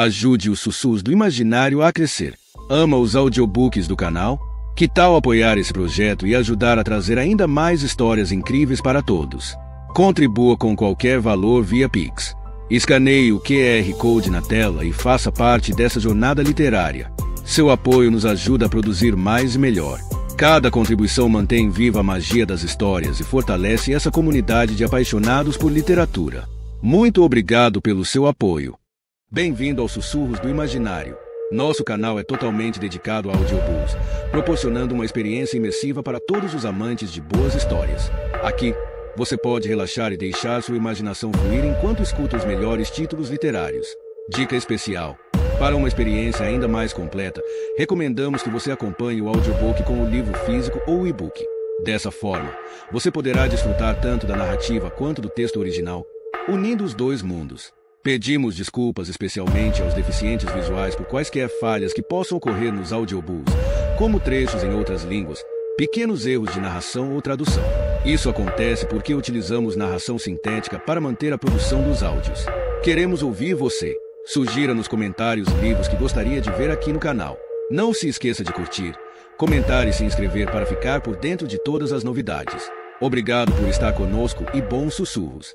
Ajude os Sussurros do Imaginário a crescer. Ama os audiobooks do canal? Que tal apoiar esse projeto e ajudar a trazer ainda mais histórias incríveis para todos? Contribua com qualquer valor via Pix. Escaneie o QR Code na tela e faça parte dessa jornada literária. Seu apoio nos ajuda a produzir mais e melhor. Cada contribuição mantém viva a magia das histórias e fortalece essa comunidade de apaixonados por literatura. Muito obrigado pelo seu apoio. Bem-vindo aos Sussurros do Imaginário. Nosso canal é totalmente dedicado a audiobooks, proporcionando uma experiência imersiva para todos os amantes de boas histórias. Aqui, você pode relaxar e deixar sua imaginação fluir enquanto escuta os melhores títulos literários. Dica especial: para uma experiência ainda mais completa, recomendamos que você acompanhe o audiobook com o livro físico ou o e-book. Dessa forma, você poderá desfrutar tanto da narrativa quanto do texto original, unindo os dois mundos. Pedimos desculpas especialmente aos deficientes visuais por quaisquer falhas que possam ocorrer nos audiobooks, como trechos em outras línguas, pequenos erros de narração ou tradução. Isso acontece porque utilizamos narração sintética para manter a produção dos áudios. Queremos ouvir você. Sugira nos comentários livros que gostaria de ver aqui no canal. Não se esqueça de curtir, comentar e se inscrever para ficar por dentro de todas as novidades. Obrigado por estar conosco e bons sussurros.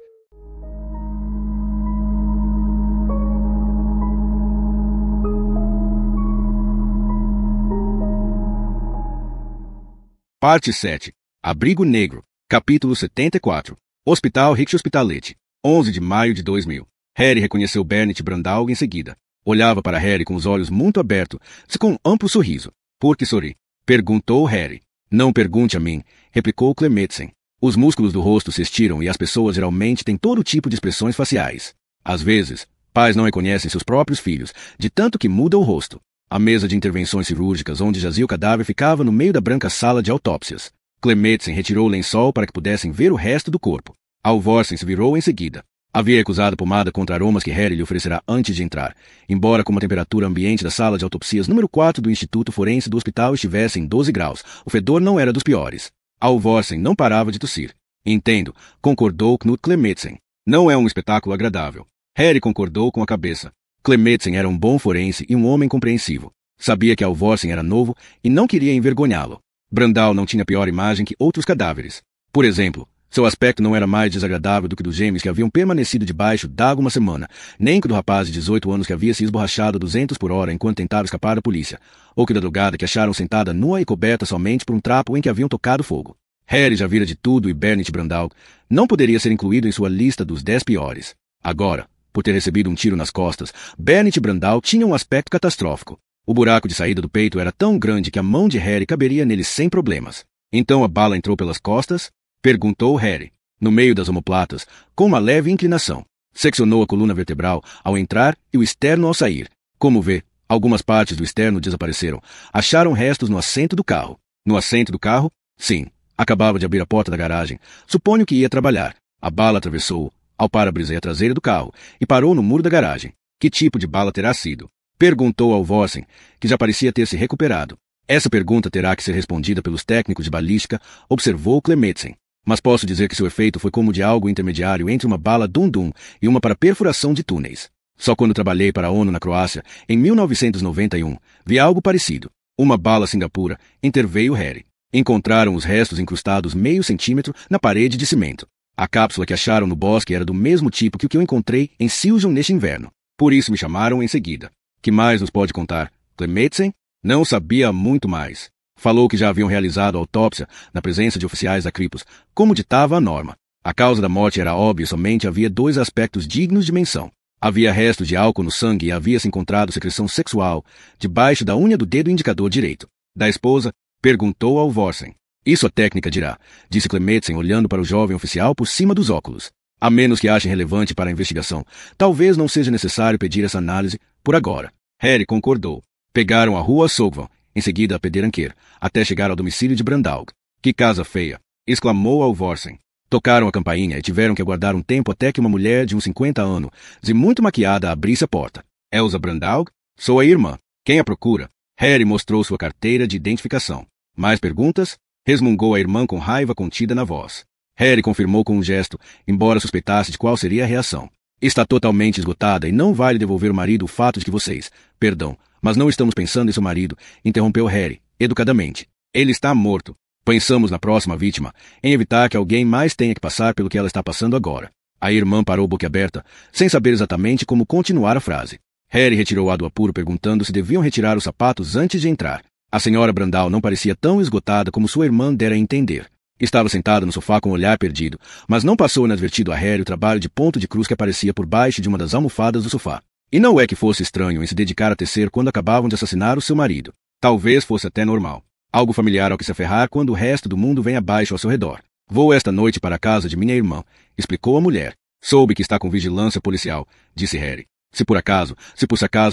Parte 7. Abrigo Negro. Capítulo 74. Hospital Rick Hospitalete. 11 de maio de 2000. Harry reconheceu Bernard Brandalg em seguida. Olhava para Harry com os olhos muito abertos, com um amplo sorriso. Por que sorri? Perguntou Harry. Não pergunte a mim, replicou Clemetsen. Os músculos do rosto se estiram e as pessoas geralmente têm todo tipo de expressões faciais. Às vezes, pais não reconhecem seus próprios filhos, de tanto que muda o rosto. A mesa de intervenções cirúrgicas onde jazia o cadáver ficava no meio da branca sala de autópsias. Clemetsen retirou o lençol para que pudessem ver o resto do corpo. Alvorsen se virou em seguida. Havia recusado a pomada contra aromas que Harry lhe oferecerá antes de entrar, embora como a temperatura ambiente da sala de autopsias número 4 do Instituto Forense do hospital estivesse em 12 graus, o fedor não era dos piores. Alvorsen não parava de tossir. Entendo, concordou Knut Clemetsen. Não é um espetáculo agradável. Harry concordou com a cabeça. Clemetsen era um bom forense e um homem compreensivo. Sabia que Alvorsen era novo e não queria envergonhá-lo. Brandal não tinha pior imagem que outros cadáveres. Por exemplo, seu aspecto não era mais desagradável do que dos gêmeos que haviam permanecido debaixo d'água uma semana, nem que do rapaz de 18 anos que havia se esborrachado a 200 por hora enquanto tentava escapar da polícia, ou que da drogada que acharam sentada nua e coberta somente por um trapo em que haviam tocado fogo. Harry já vira de tudo e Bernard Brandalg não poderia ser incluído em sua lista dos 10 piores. Agora, por ter recebido um tiro nas costas, Bernard Brandalg tinha um aspecto catastrófico. O buraco de saída do peito era tão grande que a mão de Harry caberia nele sem problemas. Então a bala entrou pelas costas? Perguntou Harry. No meio das omoplatas, com uma leve inclinação. Seccionou a coluna vertebral ao entrar e o externo ao sair. Como vê, algumas partes do externo desapareceram. Acharam restos no assento do carro. No assento do carro? Sim. Acabava de abrir a porta da garagem. Suponho que ia trabalhar. A bala atravessou ao para-brisa e a traseira do carro e parou no muro da garagem. Que tipo de bala terá sido? Perguntou Alvorsen, que já parecia ter se recuperado. Essa pergunta terá que ser respondida pelos técnicos de balística, observou Clemetsen. Mas posso dizer que seu efeito foi como de algo intermediário entre uma bala dum-dum e uma para perfuração de túneis. Só quando trabalhei para a ONU na Croácia, em 1991, vi algo parecido. Uma bala Singapura, interveio Harry. Encontraram os restos incrustados meio centímetro na parede de cimento. A cápsula que acharam no bosque era do mesmo tipo que o que eu encontrei em Siljon neste inverno. Por isso me chamaram em seguida. Que mais nos pode contar? Clemetsen? Não sabia muito mais. Falou que já haviam realizado a autópsia na presença de oficiais da Kripos, como ditava a norma. A causa da morte era óbvia e somente havia 2 aspectos dignos de menção. Havia restos de álcool no sangue e havia-se encontrado secreção sexual debaixo da unha do dedo indicador direito. Da esposa? Perguntou Alvorsen. Isso a técnica dirá, disse Clemetsen olhando para o jovem oficial por cima dos óculos. A menos que achem relevante para a investigação, talvez não seja necessário pedir essa análise por agora. Harry concordou. Pegaram a rua Sogvan, em seguida a Pederanquer, até chegar ao domicílio de Brandalg. Que casa feia! Exclamou Alvorsen. Tocaram a campainha e tiveram que aguardar um tempo até que uma mulher de uns 50 anos, e muito maquiada, abrisse a porta. Elsa Brandalg? Sou a irmã. Quem a procura? Harry mostrou sua carteira de identificação. Mais perguntas? Resmungou a irmã com raiva contida na voz. Harry confirmou com um gesto, embora suspeitasse de qual seria a reação. Está totalmente esgotada e não vai lhe devolver o marido o fato de que vocês... Perdão, mas não estamos pensando em seu marido, interrompeu Harry, educadamente. Ele está morto. Pensamos na próxima vítima, em evitar que alguém mais tenha que passar pelo que ela está passando agora. A irmã parou boquiaberta, sem saber exatamente como continuar a frase. Harry retirou-a do apuro perguntando se deviam retirar os sapatos antes de entrar. A senhora Brandal não parecia tão esgotada como sua irmã dera a entender. Estava sentada no sofá com o olhar perdido, mas não passou inadvertido a Harry o trabalho de ponto de cruz que aparecia por baixo de uma das almofadas do sofá. E não é que fosse estranho em se dedicar a tecer quando acabavam de assassinar o seu marido. Talvez fosse até normal. Algo familiar ao que se aferrar quando o resto do mundo vem abaixo ao seu redor. Vou esta noite para a casa de minha irmã, explicou a mulher. Soube que está com vigilância policial, disse Harry. Se por acaso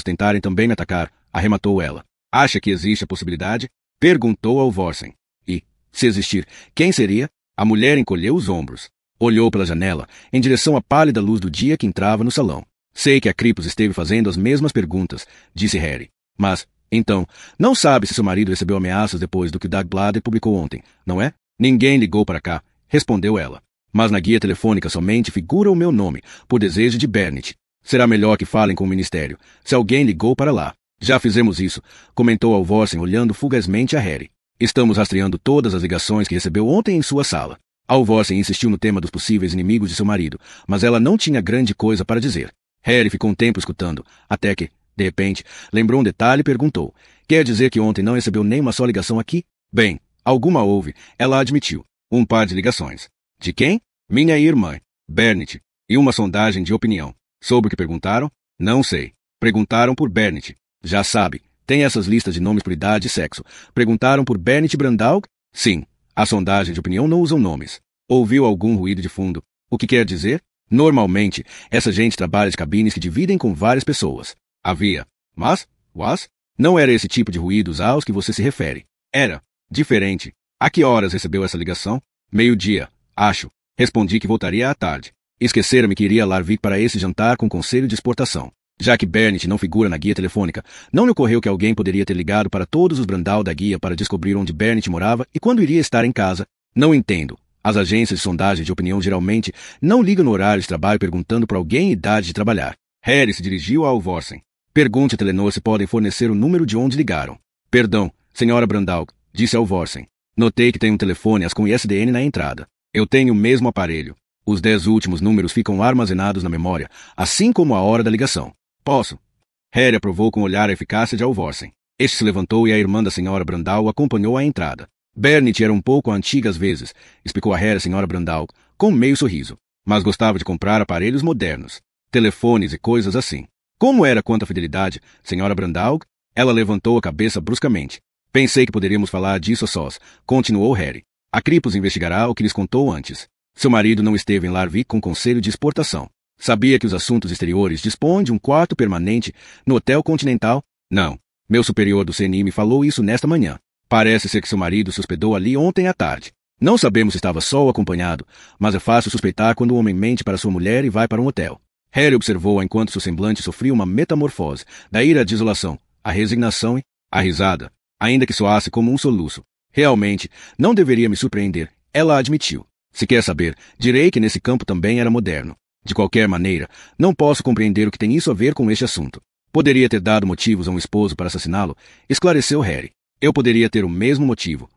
tentarem também me atacar, arrematou ela. Acha que existe a possibilidade? Perguntou Alvorsen. E, se existir, quem seria? A mulher encolheu os ombros. Olhou pela janela, em direção à pálida luz do dia que entrava no salão. Sei que a Cripus esteve fazendo as mesmas perguntas, disse Harry. Mas, então, não sabe se seu marido recebeu ameaças depois do que o Dagbladet publicou ontem, não é? Ninguém ligou para cá, respondeu ela. Mas na guia telefônica somente figura o meu nome, por desejo de Bernit. Será melhor que falem com o ministério, se alguém ligou para lá. Já fizemos isso, comentou Alvorsen olhando fugazmente a Harry. Estamos rastreando todas as ligações que recebeu ontem em sua sala. Alvorsen insistiu no tema dos possíveis inimigos de seu marido, mas ela não tinha grande coisa para dizer. Harry ficou um tempo escutando, até que, de repente, lembrou um detalhe e perguntou. Quer dizer que ontem não recebeu nem uma só ligação aqui? Bem, alguma houve, ela admitiu. Um par de ligações. De quem? Minha irmã, Bernit, e uma sondagem de opinião. Soube o que perguntaram? Não sei. Perguntaram por Bernit. Já sabe, tem essas listas de nomes por idade e sexo. Perguntaram por Bernit Brandal? Sim. A sondagem de opinião não usam nomes. Ouviu algum ruído de fundo? O que quer dizer? Normalmente, essa gente trabalha de cabines que dividem com várias pessoas. Havia. Mas, não era esse tipo de ruídos aos que você se refere. Era. Diferente. A que horas recebeu essa ligação? Meio-dia, acho. Respondi que voltaria à tarde. Esquecera-me que iria a Larvik para esse jantar com o conselho de exportação. Já que Bernit não figura na guia telefônica, não lhe ocorreu que alguém poderia ter ligado para todos os Brandal da guia para descobrir onde Bernit morava e quando iria estar em casa. Não entendo. As agências de sondagem de opinião geralmente não ligam no horário de trabalho perguntando por alguém em idade de trabalhar. Harry se dirigiu a Alvorsen. Pergunte a Telenor se podem fornecer o número de onde ligaram. Perdão, senhora Brandal, disse Alvorsen. Notei que tem um telefone com ISDN na entrada. Eu tenho o mesmo aparelho. Os 10 últimos números ficam armazenados na memória, assim como a hora da ligação. Posso? Harry aprovou com o olhar a eficácia de Alvorsen. Este se levantou e a irmã da senhora Brandal o acompanhou à entrada. Bernit era um pouco antiga às vezes, explicou a Harry a senhora Brandal, com meio sorriso. Mas gostava de comprar aparelhos modernos. Telefones e coisas assim. Como era quanto à fidelidade, senhora Brandal? Ela levantou a cabeça bruscamente. Pensei que poderíamos falar disso a sós, continuou Harry. A Cripus investigará o que lhes contou antes. Seu marido não esteve em Larvik com conselho de exportação. Sabia que os assuntos exteriores dispõem de um quarto permanente no Hotel Continental? Não. Meu superior do CNI me falou isso nesta manhã. Parece ser que seu marido se hospedou ali ontem à tarde. Não sabemos se estava só ou acompanhado, mas é fácil suspeitar quando o homem mente para sua mulher e vai para um hotel. Harry observou enquanto seu semblante sofria uma metamorfose, daí a desolação, a resignação e a risada, ainda que soasse como um soluço. Realmente, não deveria me surpreender, ela admitiu. Se quer saber, direi que nesse campo também era moderno. De qualquer maneira, não posso compreender o que tem isso a ver com este assunto. Poderia ter dado motivos a um esposo para assassiná-lo, esclareceu Harry. Eu poderia ter o mesmo motivo.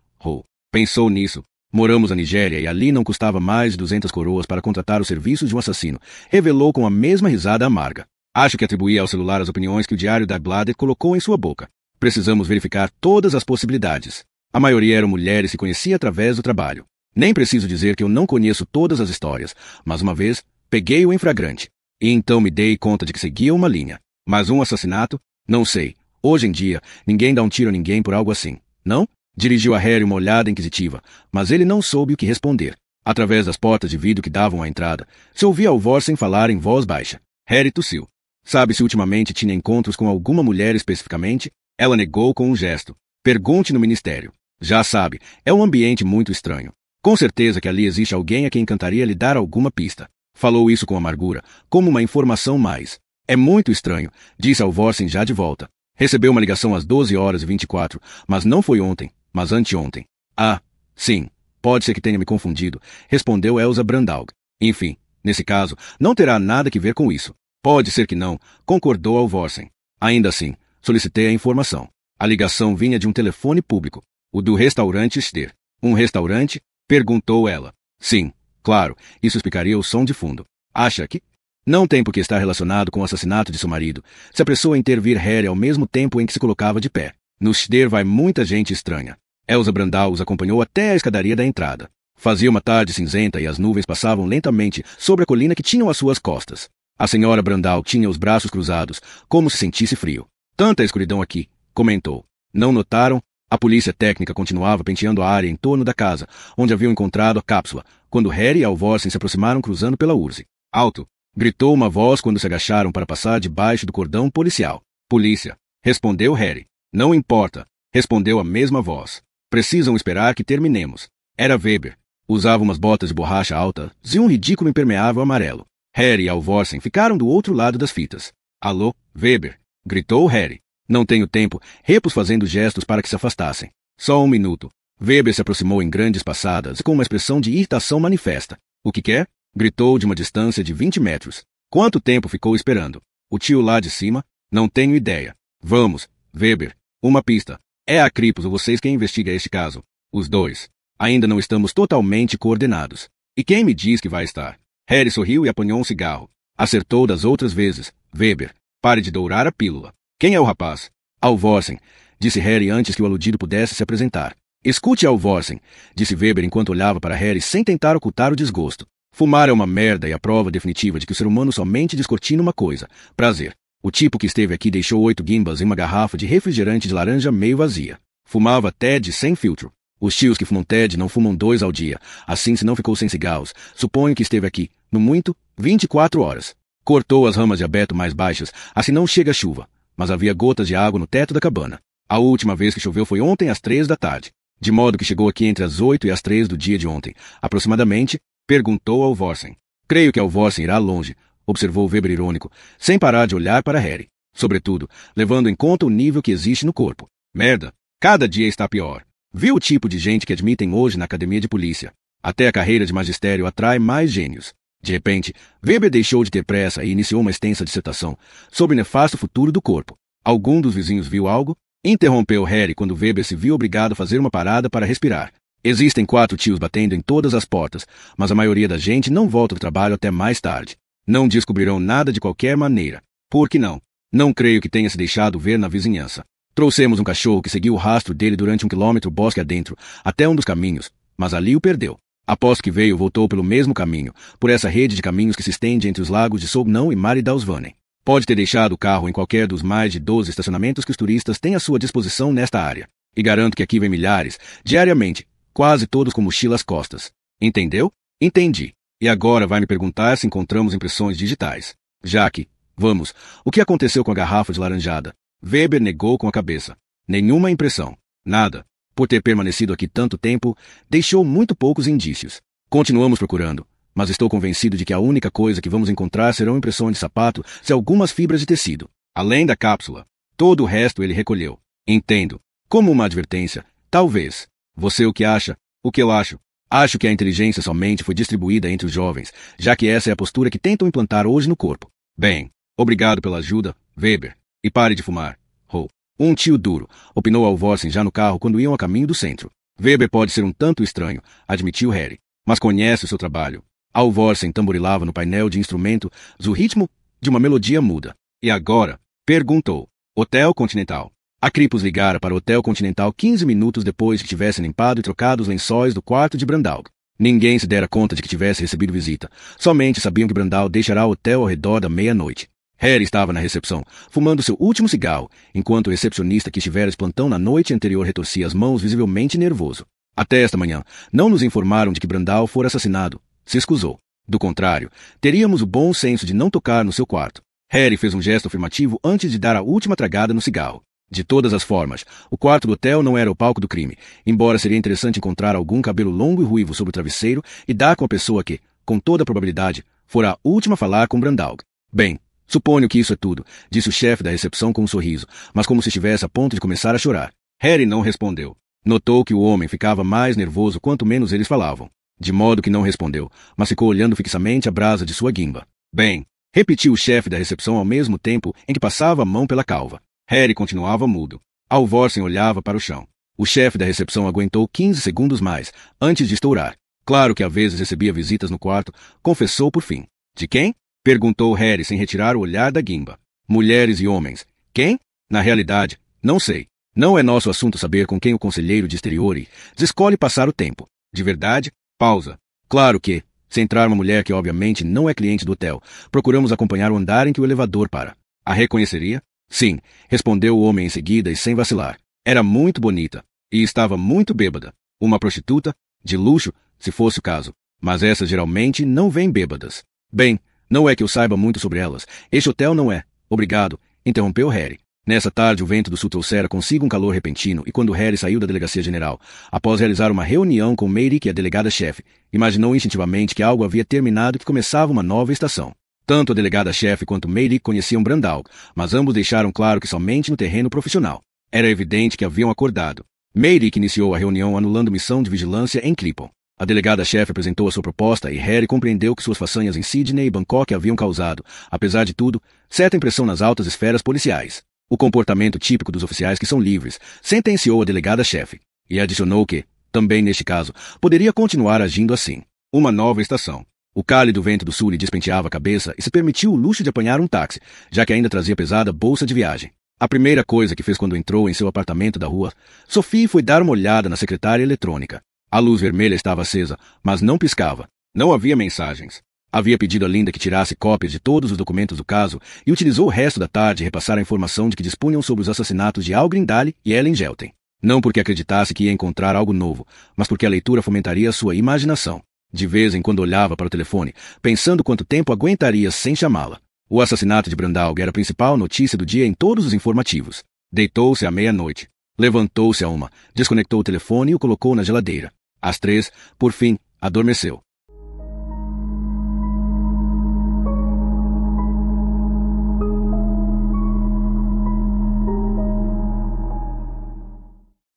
Pensou nisso. Moramos na Nigéria e ali não custava mais de 200 coroas para contratar os serviços de um assassino, revelou com a mesma risada amarga. Acho que atribuía ao celular as opiniões que o diário Dagbladet colocou em sua boca. Precisamos verificar todas as possibilidades. A maioria eram mulheres que conhecia através do trabalho. Nem preciso dizer que eu não conheço todas as histórias, mas uma vez peguei-o em flagrante. E então me dei conta de que seguia uma linha. Mas um assassinato? Não sei. Hoje em dia, ninguém dá um tiro a ninguém por algo assim, não? Dirigiu a Harry uma olhada inquisitiva, mas ele não soube o que responder. Através das portas de vidro que davam à entrada, se ouvia Alvorsen falar em voz baixa. Harry tossiu. Sabe se ultimamente tinha encontros com alguma mulher especificamente? Ela negou com um gesto. Pergunte no ministério. Já sabe, é um ambiente muito estranho. Com certeza que ali existe alguém a quem encantaria lhe dar alguma pista. Falou isso com amargura, como uma informação mais. É muito estranho, disse Alvorsen já de volta. Recebeu uma ligação às 12h24, mas não foi ontem, mas anteontem. Ah, sim, pode ser que tenha me confundido, respondeu Elsa Brandal. Enfim, Nesse caso, não terá nada que ver com isso. Pode ser que não, concordou Alvorsen. Ainda assim, solicitei a informação. A ligação vinha de um telefone público, o do restaurante Schder. Um restaurante? Perguntou ela. Sim, claro, isso explicaria o som de fundo. Acha que não tem por que estar relacionado com o assassinato de seu marido. Se apressou a intervir Harry ao mesmo tempo em que se colocava de pé. No Schder vai muita gente estranha. Elsa Brandau os acompanhou até a escadaria da entrada. Fazia uma tarde cinzenta e as nuvens passavam lentamente sobre a colina que tinham às suas costas. A senhora Brandau tinha os braços cruzados, como se sentisse frio. Tanta escuridão aqui, comentou. Não notaram? A polícia técnica continuava penteando a área em torno da casa, onde haviam encontrado a cápsula, quando Harry e Alvorsen se aproximaram cruzando pela urze. Alto! Gritou uma voz quando se agacharam para passar debaixo do cordão policial. Polícia! Respondeu Harry. Não importa, respondeu a mesma voz. Precisam esperar que terminemos. Era Weber. Usava umas botas de borracha alta e um ridículo impermeável amarelo. Harry e Alvorsen ficaram do outro lado das fitas. Alô, Weber! Gritou Harry. Não tenho tempo, repus fazendo gestos para que se afastassem. Só um minuto. Weber se aproximou em grandes passadas e com uma expressão de irritação manifesta. O que quer? Gritou de uma distância de 20 metros. Quanto tempo ficou esperando? O tio lá de cima? Não tenho ideia. Vamos, Weber. Uma pista. É a Cripos ou vocês quem investiga este caso? Os dois. Ainda não estamos totalmente coordenados. E quem me diz que vai estar? Harry sorriu e apanhou um cigarro. Acertou das outras vezes. Weber, pare de dourar a pílula. Quem é o rapaz? Alvorsen, disse Harry antes que o aludido pudesse se apresentar. Escute, Alvorsen, disse Weber enquanto olhava para Harry sem tentar ocultar o desgosto. Fumar é uma merda e a prova definitiva de que o ser humano somente descortina uma coisa. Prazer. O tipo que esteve aqui deixou 8 guimbas em uma garrafa de refrigerante de laranja meio vazia. Fumava TED sem filtro. Os tios que fumam TED não fumam 2 ao dia. Assim, se não ficou sem cigarros, suponho que esteve aqui, no muito, 24 horas. Cortou as ramas de abeto mais baixas, assim não chega a chuva. Mas havia gotas de água no teto da cabana. A última vez que choveu foi ontem às 3 da tarde. De modo que chegou aqui entre as 8 e as 3 do dia de ontem, aproximadamente, perguntou Alvorsen. Creio que Alvorsen irá longe, observou Weber irônico, sem parar de olhar para Harry. Sobretudo, levando em conta o nível que existe no corpo. Merda, cada dia está pior. Viu o tipo de gente que admitem hoje na academia de polícia. Até a carreira de magistério atrai mais gênios. De repente, Weber deixou de ter pressa e iniciou uma extensa dissertação sobre o nefasto futuro do corpo. Algum dos vizinhos viu algo? Interrompeu Harry quando Weber se viu obrigado a fazer uma parada para respirar. Existem 4 tios batendo em todas as portas, mas a maioria da gente não volta do trabalho até mais tarde. Não descobrirão nada de qualquer maneira. Por que não? Não creio que tenha se deixado ver na vizinhança. Trouxemos um cachorro que seguiu o rastro dele durante 1 quilômetro bosque adentro, até um dos caminhos, mas ali o perdeu. Após que veio, voltou pelo mesmo caminho, por essa rede de caminhos que se estende entre os lagos de Sognão e Maridalsvanen. Pode ter deixado o carro em qualquer dos mais de 12 estacionamentos que os turistas têm à sua disposição nesta área. E garanto que aqui vem milhares, diariamente, quase todos com mochila às costas. Entendeu? Entendi. E agora vai me perguntar se encontramos impressões digitais. Jaque, vamos, o que aconteceu com a garrafa de laranjada? Weber negou com a cabeça. Nenhuma impressão. Nada. Por ter permanecido aqui tanto tempo, deixou muito poucos indícios. Continuamos procurando, mas estou convencido de que a única coisa que vamos encontrar serão impressões de sapato e algumas fibras de tecido. Além da cápsula. Todo o resto ele recolheu. Entendo. Como uma advertência. Talvez. Você o que acha? O que eu acho? Acho que a inteligência somente foi distribuída entre os jovens, já que essa é a postura que tentam implantar hoje no corpo. Bem, obrigado pela ajuda, Weber. E pare de fumar. Ho. Um tio duro, opinou Alvorsen já no carro quando iam a caminho do centro. Weber pode ser um tanto estranho, admitiu Harry, mas conhece o seu trabalho. Alvorsen tamborilava no painel de instrumento o ritmo de uma melodia muda. E agora? Perguntou. Hotel Continental. A Cripos ligara para o Hotel Continental 15 minutos depois que tivessem limpado e trocado os lençóis do quarto de Brandau. Ninguém se dera conta de que tivesse recebido visita. Somente sabiam que Brandau deixará o hotel ao redor da meia-noite. Harry estava na recepção, fumando seu último cigarro, enquanto o recepcionista que estivera de plantão na noite anterior retorcia as mãos visivelmente nervoso. Até esta manhã, não nos informaram de que Brandau fora assassinado. Se escusou. Do contrário, teríamos o bom senso de não tocar no seu quarto. Harry fez um gesto afirmativo antes de dar a última tragada no cigarro. De todas as formas, o quarto do hotel não era o palco do crime, embora seria interessante encontrar algum cabelo longo e ruivo sobre o travesseiro e dar com a pessoa que, com toda a probabilidade, fora a última a falar com Brandau. Bem, suponho que isso é tudo, disse o chefe da recepção com um sorriso, mas como se estivesse a ponto de começar a chorar. Harry não respondeu. Notou que o homem ficava mais nervoso quanto menos eles falavam. de modo que não respondeu, mas ficou olhando fixamente a brasa de sua guimba. Bem, repetiu o chefe da recepção ao mesmo tempo em que passava a mão pela calva. Harry continuava mudo. Alvorsen olhava para o chão. O chefe da recepção aguentou 15 segundos mais, antes de estourar. Claro que às vezes recebia visitas no quarto, confessou por fim. De quem? Perguntou Harry sem retirar o olhar da guimba. Mulheres e homens. Quem? Na realidade, não sei. Não é nosso assunto saber com quem o conselheiro de exteriores escolhe passar o tempo. De verdade? Pausa. Claro que, se entrar uma mulher que obviamente não é cliente do hotel, procuramos acompanhar o andar em que o elevador para. A reconheceria? Sim, respondeu o homem em seguida e sem vacilar. Era muito bonita. E estava muito bêbada. Uma prostituta? De luxo, se fosse o caso. Mas essas geralmente não vêm bêbadas. Bem, não é que eu saiba muito sobre elas. Este hotel não é. Obrigado, interrompeu Harry. Nessa tarde o vento do sul trouxera consigo um calor repentino e quando Harry saiu da delegacia general, após realizar uma reunião com Mayrick e a delegada-chefe, imaginou instintivamente que algo havia terminado e que começava uma nova estação. Tanto a delegada-chefe quanto Mayrick conheciam Brandalg, mas ambos deixaram claro que somente no terreno profissional. Era evidente que haviam acordado. Mayrick iniciou a reunião anulando missão de vigilância em Clipon. A delegada-chefe apresentou a sua proposta e Harry compreendeu que suas façanhas em Sydney e Bangkok haviam causado, apesar de tudo, certa impressão nas altas esferas policiais. O comportamento típico dos oficiais que são livres, sentenciou a delegada-chefe, e adicionou que, também neste caso, poderia continuar agindo assim. Uma nova estação. O cálido vento do sul lhe despenteava a cabeça e se permitiu o luxo de apanhar um táxi, já que ainda trazia pesada bolsa de viagem. A primeira coisa que fez quando entrou em seu apartamento da rua, Sophie foi dar uma olhada na secretária eletrônica. A luz vermelha estava acesa, mas não piscava. Não havia mensagens. Havia pedido a Linda que tirasse cópias de todos os documentos do caso e utilizou o resto da tarde a repassar a informação de que dispunham sobre os assassinatos de Al Grindale e Ellen Gelten. Não porque acreditasse que ia encontrar algo novo, mas porque a leitura fomentaria sua imaginação. De vez em quando olhava para o telefone, pensando quanto tempo aguentaria sem chamá-la. O assassinato de Brandalg era a principal notícia do dia em todos os informativos. Deitou-se à meia-noite. Levantou-se a 1, desconectou o telefone e o colocou na geladeira. Às 3, por fim, adormeceu.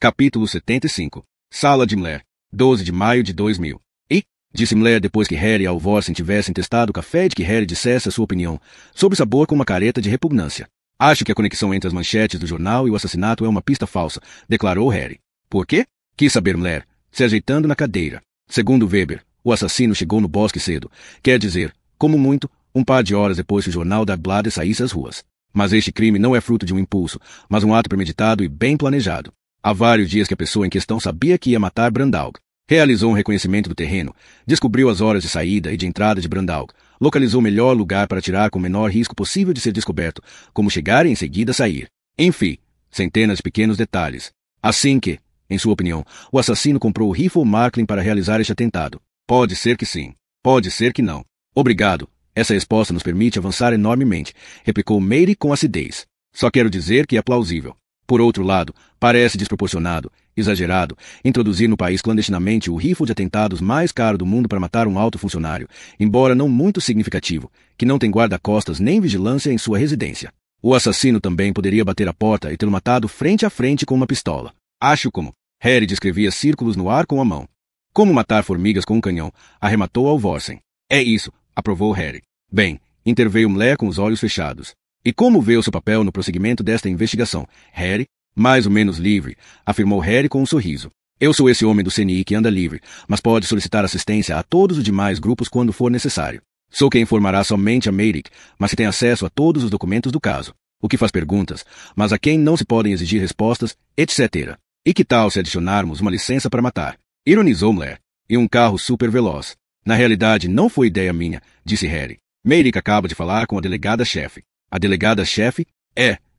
Capítulo 75. Sala de Mler. 12 de maio de 2000. E, disse Mler depois que Harry e Alvorsen tivessem testado o café e de que Harry dissesse a sua opinião, sobre o sabor com uma careta de repugnância. Acho que a conexão entre as manchetes do jornal e o assassinato é uma pista falsa, declarou Harry. Por quê? Quis saber Mler, se ajeitando na cadeira. Segundo Weber, o assassino chegou no bosque cedo, quer dizer, como muito, um par de horas depois que o jornal da Blade saísse às ruas. Mas este crime não é fruto de um impulso, mas um ato premeditado e bem planejado. Há vários dias que a pessoa em questão sabia que ia matar Brandalg. Realizou um reconhecimento do terreno, descobriu as horas de saída e de entrada de Brandalg, localizou o melhor lugar para atirar com o menor risco possível de ser descoberto, como chegar e em seguida sair. Enfim, centenas de pequenos detalhes. Assim que, em sua opinião, o assassino comprou o rifle Marklin para realizar este atentado. Pode ser que sim, pode ser que não. Obrigado, essa resposta nos permite avançar enormemente, replicou Mary com acidez. Só quero dizer que é plausível. Por outro lado, parece desproporcionado, exagerado, introduzir no país clandestinamente o rifle de atentados mais caro do mundo para matar um alto funcionário, embora não muito significativo, que não tem guarda-costas nem vigilância em sua residência. O assassino também poderia bater a porta e tê-lo matado frente a frente com uma pistola. Acho como. Harry descrevia círculos no ar com a mão. Como matar formigas com um canhão, arrematou Alvorsen. É isso, aprovou Harry. Bem, interveio Mler com os olhos fechados. E como vê o seu papel no prosseguimento desta investigação, Harry? Mais ou menos livre, afirmou Harry com um sorriso. Eu sou esse homem do CNI que anda livre, mas pode solicitar assistência a todos os demais grupos quando for necessário. Sou quem informará somente a Mayrick, mas que tem acesso a todos os documentos do caso. O que faz perguntas, mas a quem não se podem exigir respostas, etc. E que tal se adicionarmos uma licença para matar? Ironizou Mler. E um carro super veloz. Na realidade, não foi ideia minha, disse Harry. Mayrick acaba de falar com a delegada-chefe. A delegada-chefe?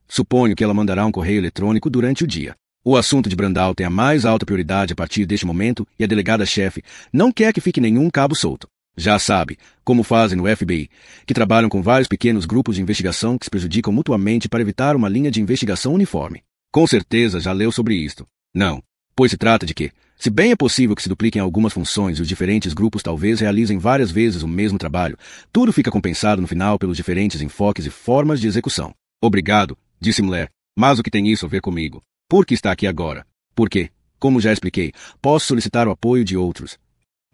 Suponho que ela mandará um correio eletrônico durante o dia. O assunto de Brandal tem a mais alta prioridade a partir deste momento e a delegada-chefe não quer que fique nenhum cabo solto. Já sabe, como fazem no FBI, que trabalham com vários pequenos grupos de investigação que se prejudicam mutuamente para evitar uma linha de investigação uniforme. Com certeza já leu sobre isto. Não, pois se trata de que, se bem é possível que se dupliquem algumas funções e os diferentes grupos talvez realizem várias vezes o mesmo trabalho, tudo fica compensado no final pelos diferentes enfoques e formas de execução. Obrigado, disse Mler, mas o que tem isso a ver comigo? Por que está aqui agora? Porque, como já expliquei, posso solicitar o apoio de outros.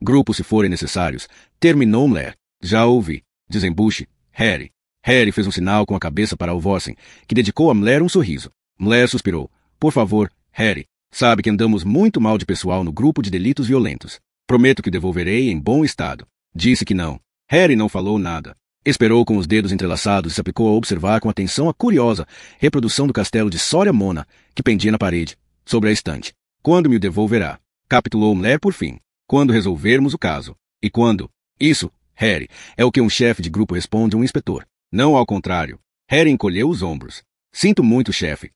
Grupos se forem necessários. Terminou Mler. Já ouvi. Desembuche. Harry. Harry fez um sinal com a cabeça para Alvorsen, que dedicou a Mler um sorriso. Mler suspirou. Por favor, Harry. Sabe que andamos muito mal de pessoal no grupo de delitos violentos. Prometo que o devolverei em bom estado. Disse que não. Harry não falou nada. Esperou com os dedos entrelaçados e se aplicou a observar com atenção a curiosa reprodução do castelo de Soria Mona, que pendia na parede, sobre a estante. Quando me o devolverá? Capitulou Mler por fim. Quando resolvermos o caso. E quando? Isso, Harry, é o que um chefe de grupo responde a um inspetor. Não ao contrário. Harry encolheu os ombros. Sinto muito, chefe.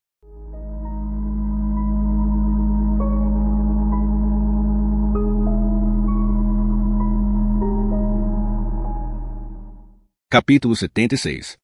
Capítulo 76.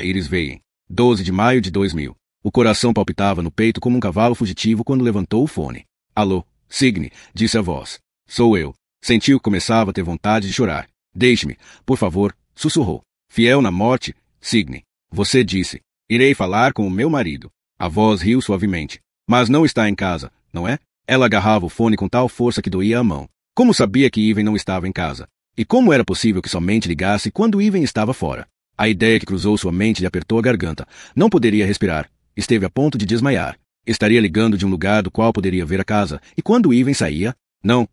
Iris Veien. 12 de maio de 2000. O coração palpitava no peito como um cavalo fugitivo quando levantou o fone. Alô, Signe, disse a voz. Sou eu. Sentiu que começava a ter vontade de chorar. Deixe-me, por favor, sussurrou. Fiel na morte, Signe. Você disse. Irei falar com o meu marido. A voz riu suavemente. Mas não está em casa, não é? Ela agarrava o fone com tal força que doía a mão. Como sabia que Iven não estava em casa? E como era possível que somente ligasse quando Iven estava fora? A ideia que cruzou sua mente lhe apertou a garganta. Não poderia respirar. Esteve a ponto de desmaiar. Estaria ligando de um lugar do qual poderia ver a casa. E quando Iven saía? Não.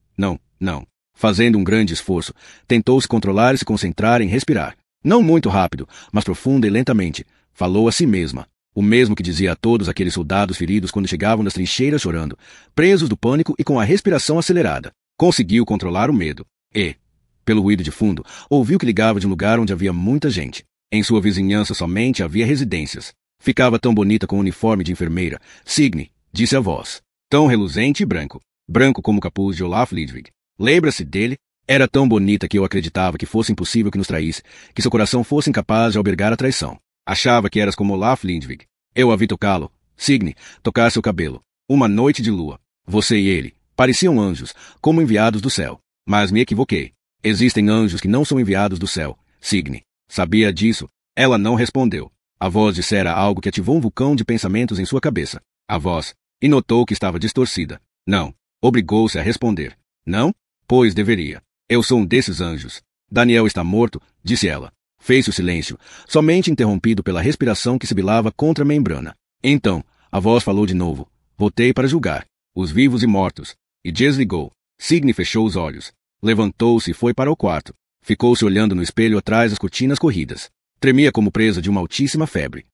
Fazendo um grande esforço, tentou se controlar e se concentrar em respirar. Não muito rápido, mas profunda e lentamente. Falou a si mesma. O mesmo que dizia a todos aqueles soldados feridos quando chegavam das trincheiras chorando, presos do pânico e com a respiração acelerada. Conseguiu controlar o medo. E, pelo ruído de fundo, ouviu que ligava de um lugar onde havia muita gente. Em sua vizinhança somente havia residências. Ficava tão bonita com o uniforme de enfermeira. Signe, disse a voz. Tão reluzente e branco. Branco como o capuz de Olaf Lidwig. Lembra-se dele? Era tão bonita que eu acreditava que fosse impossível que nos traísse, que seu coração fosse incapaz de albergar a traição. Achava que eras como Olaf Lidwig. Eu a vi tocá-lo. Signe, tocar seu cabelo. Uma noite de lua. Você e ele pareciam anjos, como enviados do céu. Mas me equivoquei. Existem anjos que não são enviados do céu. Signe. Sabia disso? Ela não respondeu. A voz dissera algo que ativou um vulcão de pensamentos em sua cabeça. A voz. E notou que estava distorcida. Não. Obrigou-se a responder. Não? Pois deveria. Eu sou um desses anjos. Daniel está morto, disse ela. Fez-se o silêncio, somente interrompido pela respiração que sibilava contra a membrana. Então, a voz falou de novo. Voltei para julgar. Os vivos e mortos. E desligou. Signe fechou os olhos. Levantou-se e foi para o quarto. Ficou-se olhando no espelho atrás das cortinas corridas. Tremia como presa de uma altíssima febre.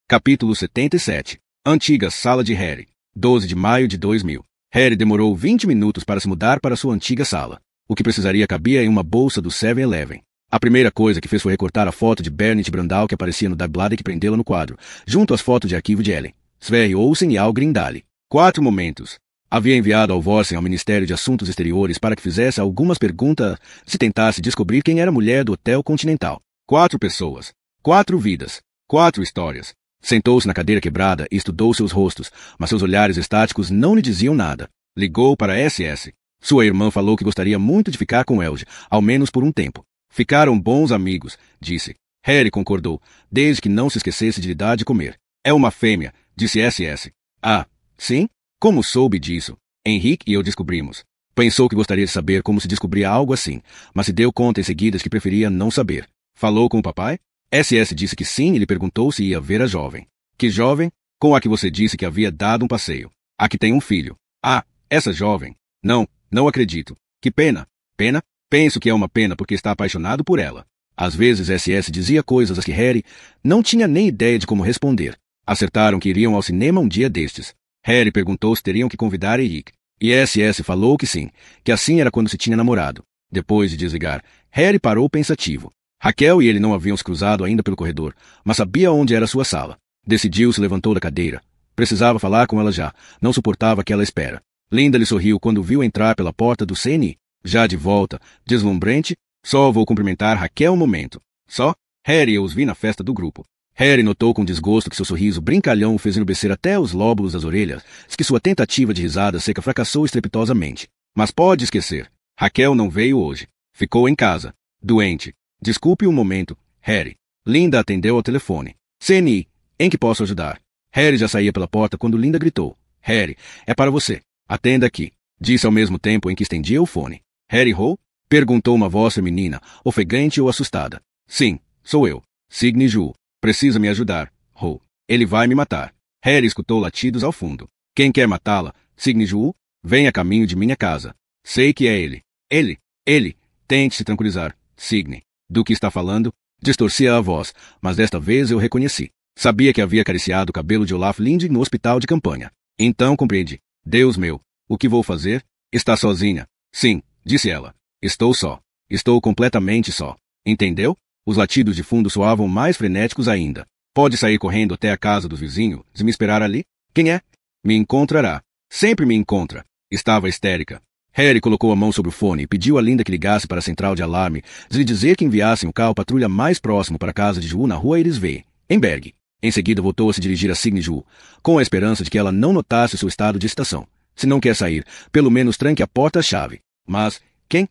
Capítulo 77. Antiga sala de Harry. 12 de maio de 2000. Harry demorou 20 minutos para se mudar para sua antiga sala. O que precisaria cabia em uma bolsa do 7-Eleven. A primeira coisa que fez foi recortar a foto de Bernit Brandal que aparecia no Dagblad e prendê-la no quadro, junto às fotos de arquivo de Ellen, Sverre Olsen e Al Grindale. 4 momentos. Havia enviado Alvorsen ao Ministério de Assuntos Exteriores para que fizesse algumas perguntas se tentasse descobrir quem era a mulher do Hotel Continental. 4 pessoas. 4 vidas. 4 histórias. Sentou-se na cadeira quebrada e estudou seus rostos, mas seus olhares estáticos não lhe diziam nada. Ligou para a SS. Sua irmã falou que gostaria muito de ficar com Elge, ao menos por um tempo. Ficaram bons amigos, disse. Harry concordou, desde que não se esquecesse de lhe dar de comer. É uma fêmea, disse SS. Ah, sim? Como soube disso? Henrique e eu descobrimos. Pensou que gostaria de saber como se descobria algo assim, mas se deu conta em seguida de que preferia não saber. Falou com o papai? SS disse que sim e lhe perguntou se ia ver a jovem. Que jovem? Com a que você disse que havia dado um passeio. A que tem um filho. Ah, essa jovem. Não acredito. Que pena. Pena? Penso que é uma pena porque está apaixonado por ela. Às vezes SS dizia coisas a que Harry não tinha nem ideia de como responder. Acertaram que iriam ao cinema um dia destes. Harry perguntou se teriam que convidar Eric. E SS falou que sim, que assim era quando se tinha namorado. Depois de desligar, Harry parou pensativo. Raquel e ele não haviam se cruzado ainda pelo corredor, mas sabia onde era sua sala. Decidiu-se e levantou da cadeira. Precisava falar com ela já, não suportava aquela espera. Linda lhe sorriu quando viu entrar pela porta do CNI. Já de volta, deslumbrante, só vou cumprimentar Raquel um momento. Só? Harry eu os vi na festa do grupo. Harry notou com desgosto que seu sorriso brincalhão o fez enrubescer até os lóbulos das orelhas, que sua tentativa de risada seca fracassou estrepitosamente. Mas pode esquecer. Raquel não veio hoje. Ficou em casa. Doente. Desculpe um momento, Harry. Linda atendeu ao telefone. CNI, em que posso ajudar? Harry já saía pela porta quando Linda gritou. Harry, é para você. Atenda aqui. Disse ao mesmo tempo em que estendia o fone. Harry Hole? Perguntou uma voz feminina, ofegante ou assustada. Sim, sou eu. Signe Ju. Precisa me ajudar. Hole. Ele vai me matar. Harry escutou latidos ao fundo. Quem quer matá-la? Signe Ju? Vem a caminho de minha casa. Sei que é ele. Ele. Tente se tranquilizar. Signe. Do que está falando? Distorcia a voz, mas desta vez eu reconheci. Sabia que havia acariciado o cabelo de Olaf Linde no hospital de campanha. Então compreendi. Deus meu. O que vou fazer? Está sozinha? Sim, disse ela. Estou só. Estou completamente só. Entendeu? Os latidos de fundo soavam mais frenéticos ainda. Pode sair correndo até a casa do vizinho e me esperar ali? Quem é? Me encontrará. Sempre me encontra. Estava histérica. Harry colocou a mão sobre o fone e pediu a Linda que ligasse para a central de alarme de lhe dizer que enviassem o carro patrulha mais próximo para a casa de Ju na rua Irisvey, em Berg. Em seguida voltou a se dirigir a Signe Ju, com a esperança de que ela não notasse o seu estado de excitação. Se não quer sair, pelo menos tranque a porta à chave. Mas, quem?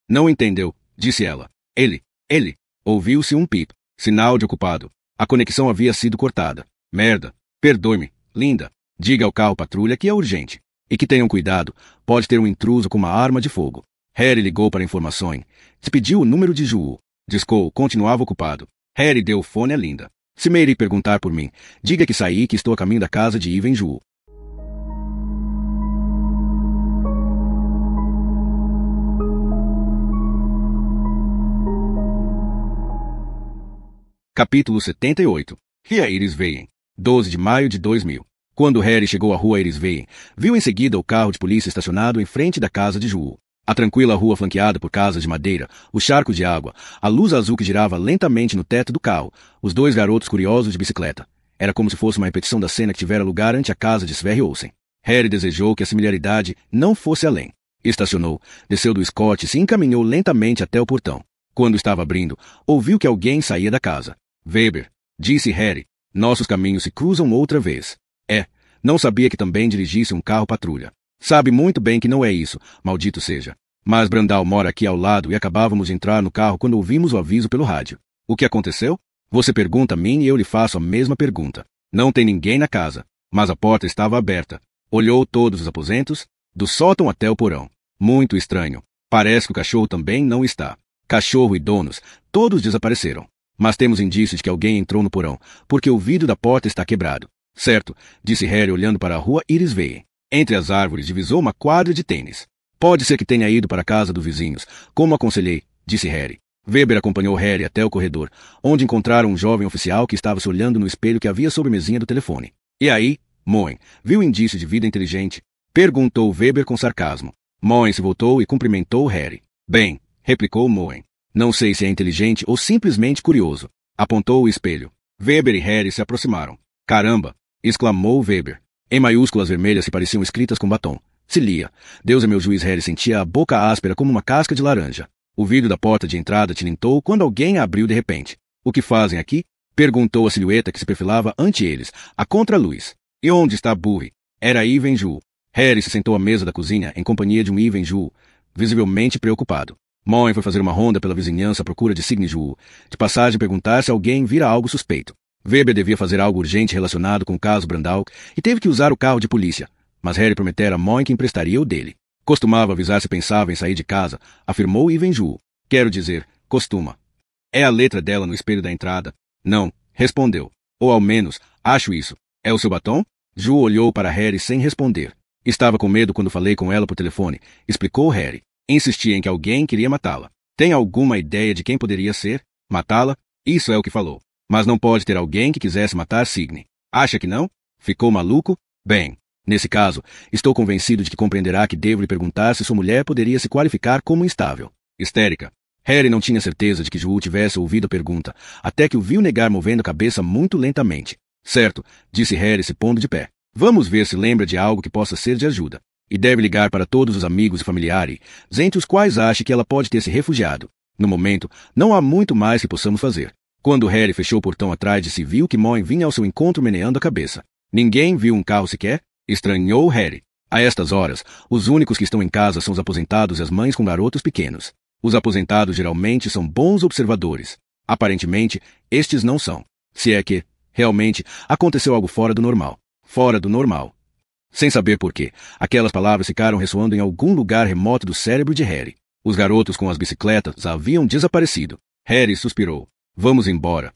Não entendeu, disse ela. Ele. Ouviu-se um pip. Sinal de ocupado. A conexão havia sido cortada. Merda. Perdoe-me, Linda. Diga ao carro patrulha que é urgente. E que tenham cuidado, pode ter um intruso com uma arma de fogo. Harry ligou para informações. Pediu o número de Ju. Discou, continuava ocupado. Harry deu o fone a Linda. Se Mary perguntar por mim, diga que saí e que estou a caminho da casa de Ivan Ju. Capítulo 78. Rua Irisvey, 12 de maio de 2000. Quando Harry chegou à rua Irisvey, viu em seguida o carro de polícia estacionado em frente da casa de Ju. A tranquila rua flanqueada por casas de madeira, o charco de água, a luz azul que girava lentamente no teto do carro, os dois garotos curiosos de bicicleta. Era como se fosse uma repetição da cena que tivera lugar ante a casa de Sverre Olsen. Harry desejou que a similaridade não fosse além. Estacionou, desceu do escote e se encaminhou lentamente até o portão. Quando estava abrindo, ouviu que alguém saía da casa. Weber, disse Harry, nossos caminhos se cruzam outra vez. Não sabia que também dirigisse um carro patrulha. Sabe muito bem que não é isso, maldito seja. Mas Brandal mora aqui ao lado e acabávamos de entrar no carro quando ouvimos o aviso pelo rádio. O que aconteceu? Você pergunta a mim e eu lhe faço a mesma pergunta. Não tem ninguém na casa, mas a porta estava aberta. Olhou todos os aposentos, do sótão até o porão. Muito estranho. Parece que o cachorro também não está. Cachorro e donos, todos desapareceram. Mas temos indícios de que alguém entrou no porão, porque o vidro da porta está quebrado. Certo, disse Harry olhando para a rua Irisvey. Entre as árvores divisou uma quadra de tênis. Pode ser que tenha ido para a casa dos vizinhos, como aconselhei, disse Harry. Weber acompanhou Harry até o corredor, onde encontraram um jovem oficial que estava se olhando no espelho que havia sobre a mesinha do telefone. E aí, Moen, viu indício de vida inteligente? Perguntou Weber com sarcasmo. Moen se voltou e cumprimentou Harry. Bem, replicou Moen. Não sei se é inteligente ou simplesmente curioso. Apontou o espelho. Weber e Harry se aproximaram. Caramba! Exclamou Weber. Em maiúsculas vermelhas que pareciam escritas com batom. Se lia. Deus é meu juiz. Harry sentia a boca áspera como uma casca de laranja. O vidro da porta de entrada tilintou quando alguém a abriu de repente. O que fazem aqui? Perguntou a silhueta que se perfilava ante eles, a contraluz. E onde está Burry? Era Ivan Ju. Harry se sentou à mesa da cozinha em companhia de um Ivan Ju, visivelmente preocupado. Moen foi fazer uma ronda pela vizinhança à procura de Signe Ju, de passagem perguntar se alguém vira algo suspeito. Weber devia fazer algo urgente relacionado com o caso Brandal e teve que usar o carro de polícia, mas Harry prometera a Moen que emprestaria o dele. Costumava avisar se pensava em sair de casa, afirmou Ivan Ju. Quero dizer, costuma. É a letra dela no espelho da entrada? Não, respondeu. Ou ao menos, acho isso. É o seu batom? Ju olhou para Harry sem responder. Estava com medo quando falei com ela por telefone, explicou Harry. Insistia em que alguém queria matá-la. Tem alguma ideia de quem poderia ser? Matá-la? Isso é o que falou. Mas não pode ter alguém que quisesse matar Signe. Acha que não? Ficou maluco? Bem, nesse caso, estou convencido de que compreenderá que devo lhe perguntar se sua mulher poderia se qualificar como instável. Histérica. Harry não tinha certeza de que Ju tivesse ouvido a pergunta, até que o viu negar movendo a cabeça muito lentamente. Certo, disse Harry se pondo de pé. Vamos ver se lembra de algo que possa ser de ajuda. E deve ligar para todos os amigos e familiares, entre os quais ache que ela pode ter se refugiado. No momento, não há muito mais que possamos fazer. Quando Harry fechou o portão atrás de si, viu que Moen vinha ao seu encontro meneando a cabeça. Ninguém viu um carro sequer? Estranhou Harry. A estas horas, os únicos que estão em casa são os aposentados e as mães com garotos pequenos. Os aposentados geralmente são bons observadores. Aparentemente, estes não são. Se é que, realmente, aconteceu algo fora do normal. Fora do normal. Sem saber por quê, aquelas palavras ficaram ressoando em algum lugar remoto do cérebro de Harry. Os garotos com as bicicletas haviam desaparecido. Harry suspirou. Vamos embora.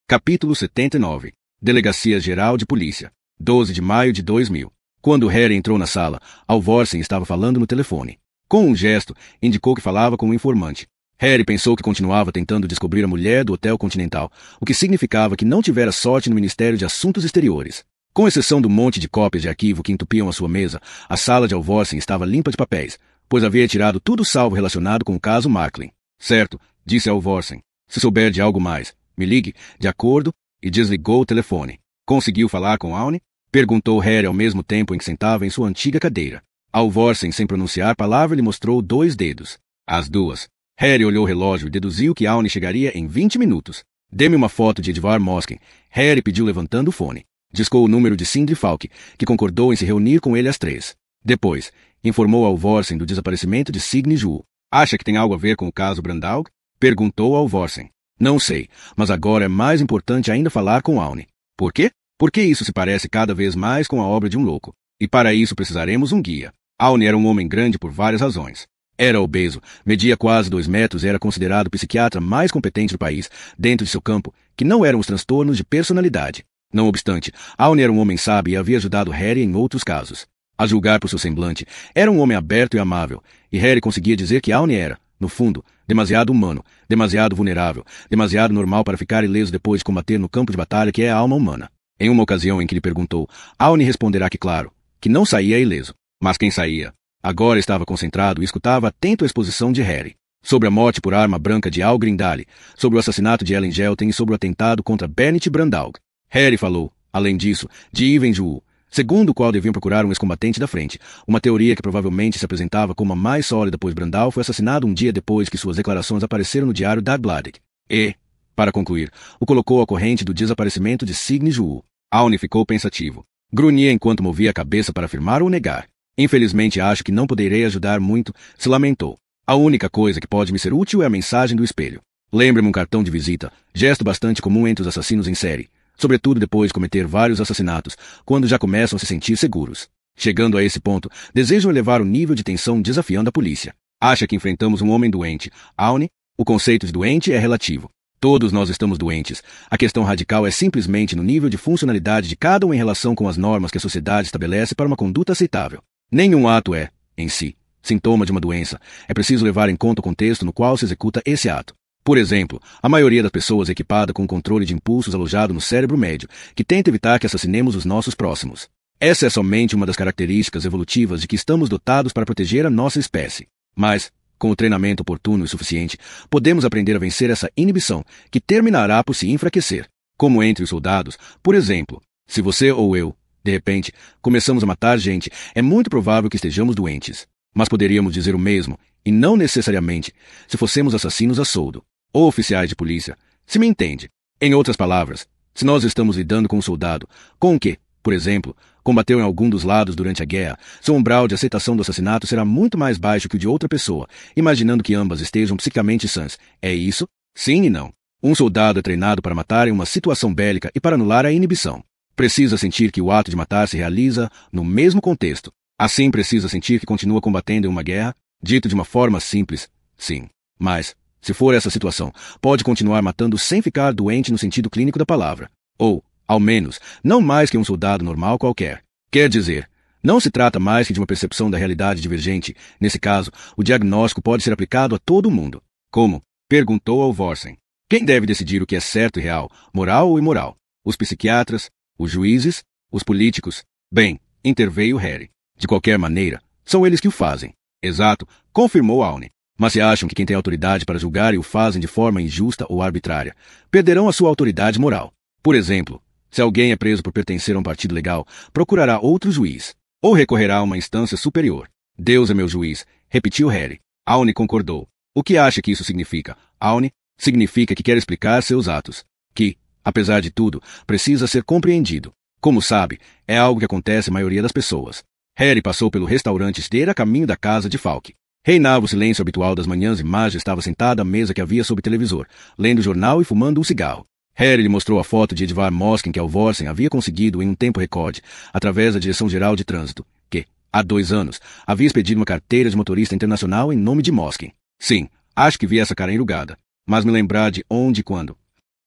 Capítulo 79. Delegacia Geral de Polícia. 12 de maio de 2000. Quando Harry entrou na sala, Alvorsen estava falando no telefone. Com um gesto, indicou que falava com um informante. Harry pensou que continuava tentando descobrir a mulher do Hotel Continental, o que significava que não tivera sorte no Ministério de Assuntos Exteriores. Com exceção do monte de cópias de arquivo que entupiam a sua mesa, a sala de Alvorsen estava limpa de papéis, pois havia tirado tudo salvo relacionado com o caso Marklin. Certo, disse Alvorsen. Se souber de algo mais, me ligue, de acordo, e desligou o telefone. Conseguiu falar com Aune? Perguntou Harry ao mesmo tempo em que sentava em sua antiga cadeira. Alvorsen, sem pronunciar palavra, lhe mostrou 2 dedos. As 2. Harry olhou o relógio e deduziu que Aune chegaria em 20 minutos. Dê-me uma foto de Edvard Mosken. Harry pediu levantando o fone. Discou o número de Sindri Falk, que concordou em se reunir com ele às 3. Depois, informou Alvorsen do desaparecimento de Signe Ju. Acha que tem algo a ver com o caso Brandaug? Perguntou Alvorsen. Não sei, mas agora é mais importante ainda falar com Aune. Por quê? Porque isso se parece cada vez mais com a obra de um louco. E para isso precisaremos um guia. Aune era um homem grande por várias razões. Era obeso, media quase 2 metros e era considerado o psiquiatra mais competente do país, dentro de seu campo, que não eram os transtornos de personalidade. Não obstante, Aune era um homem sábio e havia ajudado Harry em outros casos. A julgar por seu semblante, era um homem aberto e amável, e Harry conseguia dizer que Aune era, no fundo, demasiado humano, demasiado vulnerável, demasiado normal para ficar ileso depois de combater no campo de batalha que é a alma humana. Em uma ocasião em que lhe perguntou, Aune responderá que claro, que não saía ileso. Mas quem saía? Agora estava concentrado e escutava atento a exposição de Harry. Sobre a morte por arma branca de Al Grindale, sobre o assassinato de Ellen Gelten e sobre o atentado contra Bennett Brandaug. Harry falou, além disso, de Ivan Ju, segundo o qual deviam procurar um ex-combatente da frente, uma teoria que provavelmente se apresentava como a mais sólida, pois Brandaug foi assassinado um dia depois que suas declarações apareceram no diário Dagbladet. E, para concluir, o colocou à corrente do desaparecimento de Signe Ju. Aune ficou pensativo. Grunhia enquanto movia a cabeça para afirmar ou negar. Infelizmente acho que não poderei ajudar muito, se lamentou. A única coisa que pode me ser útil é a mensagem do espelho. Lembre-me um cartão de visita, gesto bastante comum entre os assassinos em série. Sobretudo depois de cometer vários assassinatos, quando já começam a se sentir seguros. Chegando a esse ponto, desejam elevar o nível de tensão desafiando a polícia. Acha que enfrentamos um homem doente. Aune, o conceito de doente é relativo. Todos nós estamos doentes. A questão radical é simplesmente no nível de funcionalidade de cada um em relação com as normas que a sociedade estabelece para uma conduta aceitável. Nenhum ato é, em si, sintoma de uma doença. É preciso levar em conta o contexto no qual se executa esse ato. Por exemplo, a maioria das pessoas é equipada com um controle de impulsos alojado no cérebro médio, que tenta evitar que assassinemos os nossos próximos. Essa é somente uma das características evolutivas de que estamos dotados para proteger a nossa espécie. Mas, com o treinamento oportuno e suficiente, podemos aprender a vencer essa inibição, que terminará por se enfraquecer. Como entre os soldados, por exemplo, se você ou eu, de repente, começamos a matar gente, é muito provável que estejamos doentes. Mas poderíamos dizer o mesmo, e não necessariamente, se fossemos assassinos a soldo, ou oficiais de polícia, se me entende. Em outras palavras, se nós estamos lidando com um soldado, com o que, por exemplo, combateu em algum dos lados durante a guerra, seu umbral de aceitação do assassinato será muito mais baixo que o de outra pessoa, imaginando que ambas estejam psicamente sãs. É isso? Sim e não. Um soldado é treinado para matar em uma situação bélica e para anular a inibição. Precisa sentir que o ato de matar se realiza no mesmo contexto. Assim precisa sentir que continua combatendo em uma guerra. Dito de uma forma simples, sim. Mas, se for essa situação, pode continuar matando sem ficar doente no sentido clínico da palavra. Ou, ao menos, não mais que um soldado normal qualquer. Quer dizer, não se trata mais que de uma percepção da realidade divergente. Nesse caso, o diagnóstico pode ser aplicado a todo mundo. Como? Perguntou Alvorsen. Quem deve decidir o que é certo e real, moral ou imoral? Os psiquiatras? Os juízes? Os políticos? Bem, interveio Harry. De qualquer maneira, são eles que o fazem. Exato, confirmou Aune. Mas se acham que quem tem autoridade para julgar e o fazem de forma injusta ou arbitrária, perderão a sua autoridade moral. Por exemplo, se alguém é preso por pertencer a um partido legal, procurará outro juiz, ou recorrerá a uma instância superior. Deus é meu juiz, repetiu Harry. Aune concordou. O que acha que isso significa? Aune, significa que quer explicar seus atos. Que, apesar de tudo, precisa ser compreendido. Como sabe, é algo que acontece à maioria das pessoas. Harry passou pelo restaurante esteira a caminho da casa de Falk. Reinava o silêncio habitual das manhãs e Marge estava sentada à mesa que havia sob o televisor, lendo o jornal e fumando um cigarro. Harry lhe mostrou a foto de Edvard Moskin que Alvorsen havia conseguido em um tempo recorde, através da Direção-Geral de Trânsito, que, há 2 anos, havia expedido uma carteira de motorista internacional em nome de Moskin. Sim, acho que vi essa cara enrugada. Mas me lembrar de onde e quando?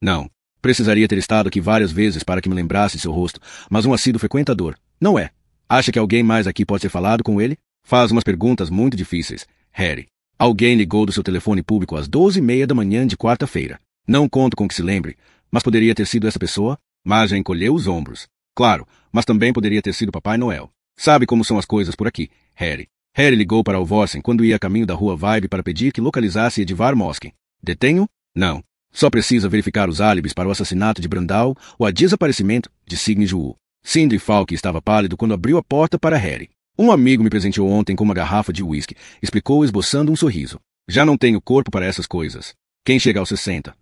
Não. Precisaria ter estado aqui várias vezes para que me lembrasse de seu rosto, mas um assíduo frequentador. Não é? Acha que alguém mais aqui pode ter falado com ele? Faz umas perguntas muito difíceis, Harry. Alguém ligou do seu telefone público às 12h30 da manhã de quarta-feira. Não conto com que se lembre, mas poderia ter sido essa pessoa? Marge encolheu os ombros. Claro, mas também poderia ter sido Papai Noel. Sabe como são as coisas por aqui, Harry. Harry ligou para Alvorsen quando ia a caminho da rua Vibe para pedir que localizasse Edvard Moskin. Detenho? Não. Só precisa verificar os álibis para o assassinato de Brandau ou a desaparecimento de Signe Juul. Sindri Falk estava pálido quando abriu a porta para Harry. Um amigo me presenteou ontem com uma garrafa de uísque, explicou esboçando um sorriso. Já não tenho corpo para essas coisas. Quem chega aos 60?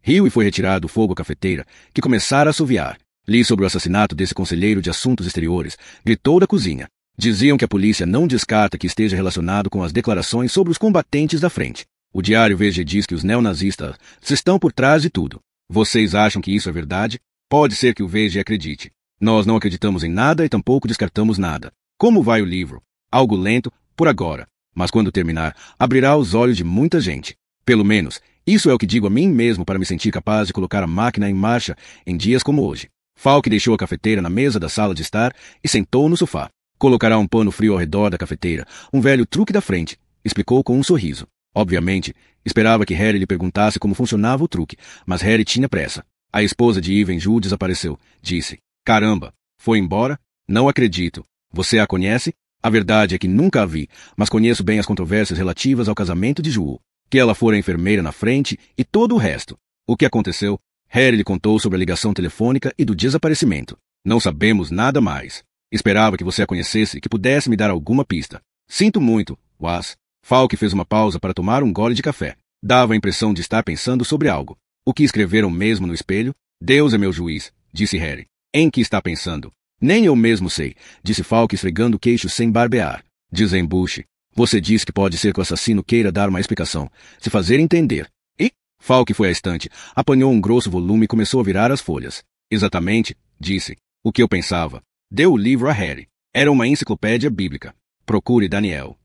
Riu e foi retirar do fogo a cafeteira, que começara a assoviar. Li sobre o assassinato desse conselheiro de assuntos exteriores. Gritou da cozinha. Diziam que a polícia não descarta que esteja relacionado com as declarações sobre os combatentes da frente. O diário Veja diz que os neonazistas estão por trás de tudo. Vocês acham que isso é verdade? Pode ser que o Veja acredite. Nós não acreditamos em nada e tampouco descartamos nada. Como vai o livro? Algo lento, por agora. Mas quando terminar, abrirá os olhos de muita gente. Pelo menos, isso é o que digo a mim mesmo para me sentir capaz de colocar a máquina em marcha em dias como hoje. Falk deixou a cafeteira na mesa da sala de estar e sentou no sofá. Colocará um pano frio ao redor da cafeteira, um velho truque da frente, explicou com um sorriso. Obviamente, esperava que Harry lhe perguntasse como funcionava o truque, mas Harry tinha pressa. A esposa de Ivan Juul desapareceu. Disse, caramba, foi embora? Não acredito. Você a conhece? A verdade é que nunca a vi, mas conheço bem as controvérsias relativas ao casamento de Juul. Que ela fora enfermeira na frente e todo o resto. O que aconteceu? Harry lhe contou sobre a ligação telefônica e do desaparecimento. Não sabemos nada mais. Esperava que você a conhecesse e que pudesse me dar alguma pista. Sinto muito, Was. Falk fez uma pausa para tomar um gole de café. Dava a impressão de estar pensando sobre algo. O que escreveram mesmo no espelho? Deus é meu juiz, disse Harry. Em que está pensando? Nem eu mesmo sei, disse Falk esfregando o queixo sem barbear. Desembuche. Você disse que pode ser que o assassino queira dar uma explicação, se fazer entender. E? Falk foi à estante, apanhou um grosso volume e começou a virar as folhas. Exatamente, disse. O que eu pensava. Deu o livro a Harry. Era uma enciclopédia bíblica. Procure Daniel.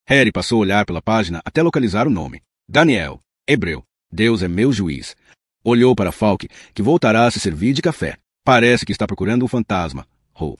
Harry passou a olhar pela página até localizar o nome. Daniel. Hebreu. Deus é meu juiz. Olhou para Falk, que voltará a se servir de café. Parece que está procurando um fantasma. Ho.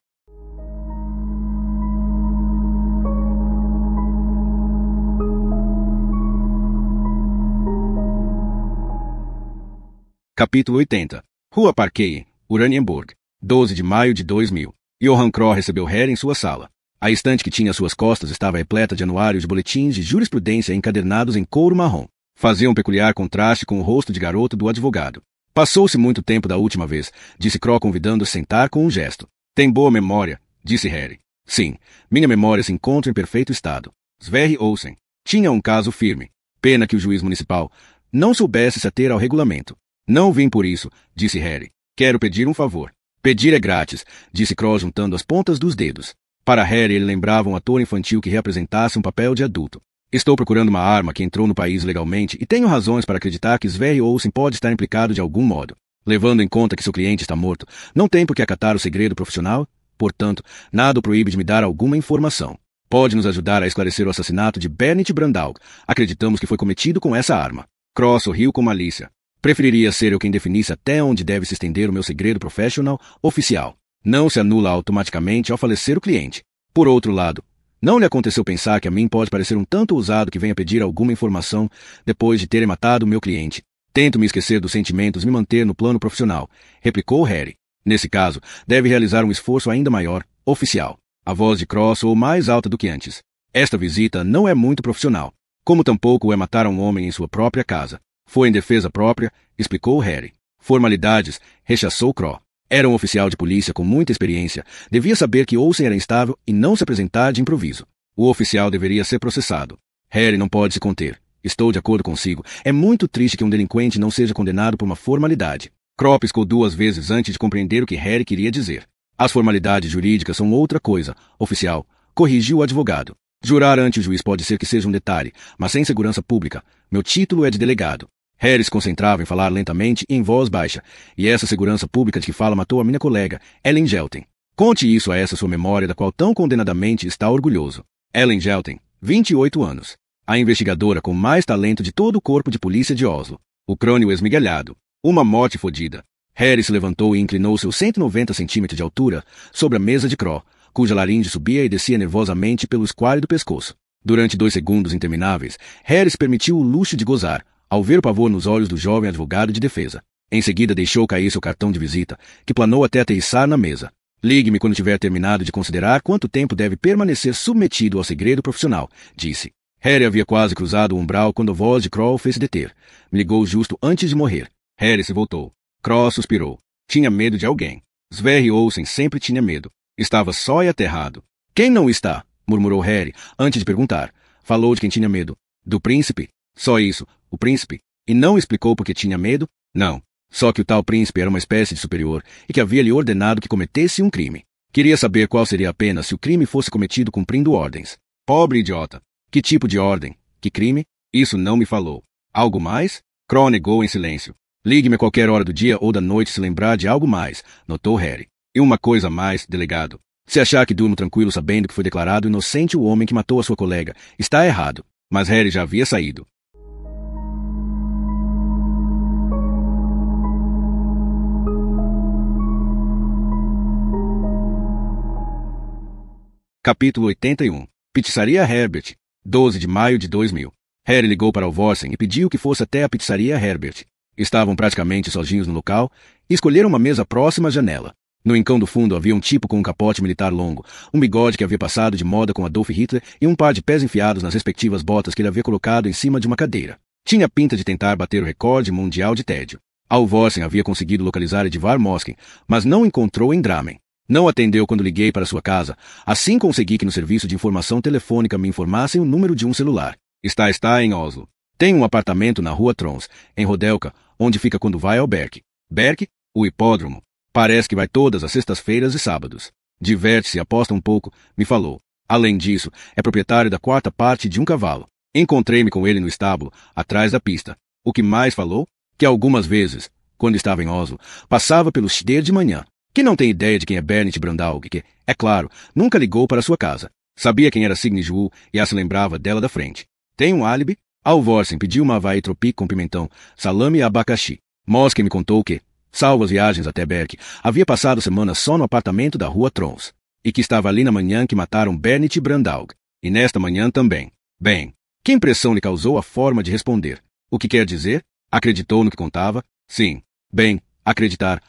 Capítulo 80. Rua Parquet, Uranienburg, 12 de maio de 2000. Johann Kroh recebeu Harry em sua sala. A estante que tinha às suas costas estava repleta de anuários de boletins de jurisprudência encadernados em couro marrom. Fazia um peculiar contraste com o rosto de garoto do advogado. Passou-se muito tempo da última vez, disse Kroh convidando-o a sentar com um gesto. Tem boa memória, disse Harry. Sim, minha memória se encontra em perfeito estado. Sverre Olsen. Tinha um caso firme. Pena que o juiz municipal não soubesse se ater ao regulamento. Não vim por isso, disse Harry. Quero pedir um favor. Pedir é grátis, disse Kroh juntando as pontas dos dedos. Para Harry ele lembrava um ator infantil que representasse um papel de adulto. Estou procurando uma arma que entrou no país legalmente e tenho razões para acreditar que Sverre Olsen pode estar implicado de algum modo. Levando em conta que seu cliente está morto, não tem por que acatar o segredo profissional, portanto, nada o proíbe de me dar alguma informação. Pode nos ajudar a esclarecer o assassinato de Bernit Brandau. Acreditamos que foi cometido com essa arma. Kroh sorriu com malícia. Preferiria ser eu quem definisse até onde deve se estender o meu segredo profissional oficial. Não se anula automaticamente ao falecer o cliente. Por outro lado, não lhe aconteceu pensar que a mim pode parecer um tanto ousado que venha pedir alguma informação depois de terem matado o meu cliente. Tento me esquecer dos sentimentos e me manter no plano profissional, replicou Harry. Nesse caso, deve realizar um esforço ainda maior, oficial. A voz de Kroh soou mais alta do que antes. Esta visita não é muito profissional, como tampouco é matar um homem em sua própria casa. Foi em defesa própria, explicou Harry. Formalidades, rechaçou Kroh. Era um oficial de polícia com muita experiência. Devia saber que Olsen era instável e não se apresentar de improviso. O oficial deveria ser processado. Harry não pode se conter. Estou de acordo consigo. É muito triste que um delinquente não seja condenado por uma formalidade. Kroh piscou 2 vezes antes de compreender o que Harry queria dizer. As formalidades jurídicas são outra coisa, oficial, corrigiu o advogado. Jurar ante o juiz pode ser que seja um detalhe, mas sem segurança pública. Meu título é de delegado. Harry se concentrava em falar lentamente e em voz baixa, e essa segurança pública de que fala matou a minha colega, Ellen Gelten. Conte isso a essa sua memória da qual tão condenadamente está orgulhoso. Ellen Gelten, 28 anos. A investigadora com mais talento de todo o corpo de polícia de Oslo. O crânio esmigalhado. Uma morte fodida. Harry se levantou e inclinou seus 190 centímetros de altura sobre a mesa de Crow, cuja laringe subia e descia nervosamente pelo esquale do pescoço. Durante 2 segundos intermináveis, Harry se permitiu o luxo de gozar, ao ver o pavor nos olhos do jovem advogado de defesa. Em seguida deixou cair seu cartão de visita, que planou até aterrissar na mesa. Ligue-me quando tiver terminado de considerar quanto tempo deve permanecer submetido ao segredo profissional, disse. Harry havia quase cruzado o umbral quando a voz de Crow fez se deter. Me ligou justo antes de morrer. Harry se voltou. Crow suspirou. Tinha medo de alguém. Sverre Olsen sempre tinha medo. Estava só e aterrado. Quem não está? Murmurou Harry, antes de perguntar. Falou de quem tinha medo. Do príncipe? Só isso, o príncipe. E não explicou por que tinha medo? Não. Só que o tal príncipe era uma espécie de superior e que havia lhe ordenado que cometesse um crime. Queria saber qual seria a pena se o crime fosse cometido cumprindo ordens. Pobre idiota. Que tipo de ordem? Que crime? Isso não me falou. Algo mais? Crow negou em silêncio. Ligue-me a qualquer hora do dia ou da noite se lembrar de algo mais, notou Harry. E uma coisa mais, delegado. Se achar que durmo tranquilo sabendo que foi declarado inocente o homem que matou a sua colega, está errado. Mas Harry já havia saído. Capítulo 81. Pizzaria Herbert. 12 de maio de 2000. Harry ligou para Alvorsen e pediu que fosse até a Pizzaria Herbert. Estavam praticamente sozinhos no local e escolheram uma mesa próxima à janela. No encão do fundo havia um tipo com um capote militar longo, um bigode que havia passado de moda com Adolf Hitler e um par de pés enfiados nas respectivas botas que ele havia colocado em cima de uma cadeira. Tinha pinta de tentar bater o recorde mundial de tédio. Alvorsen havia conseguido localizar Edvard Mosken, mas não encontrou em Drammen. Não atendeu quando liguei para sua casa. Assim consegui que no serviço de informação telefônica me informassem o número de um celular. Está em Oslo. Tem um apartamento na rua Trons, em Rodelka, onde fica quando vai ao Berk. Berk? O hipódromo. Parece que vai todas as sextas-feiras e sábados. Diverte-se e aposta um pouco, me falou. Além disso, é proprietário da 4ª parte de um cavalo. Encontrei-me com ele no estábulo, atrás da pista. O que mais falou? Que algumas vezes, quando estava em Oslo, passava pelo Schder de manhã. Que não tem ideia de quem é Bernit Brandaug, que, é claro, nunca ligou para sua casa. Sabia quem era Signe Juul e a se lembrava dela da frente. Tem um álibi? Alvorsen pediu uma Havaí Tropic com pimentão, salame e abacaxi. Mosken me contou que, salvo as viagens até Berk, havia passado semanas só no apartamento da rua Trons. E que estava ali na manhã que mataram Bernit Brandaug. E nesta manhã também. Bem, que impressão lhe causou a forma de responder? O que quer dizer? Acreditou no que contava? Sim. Bem, acreditar.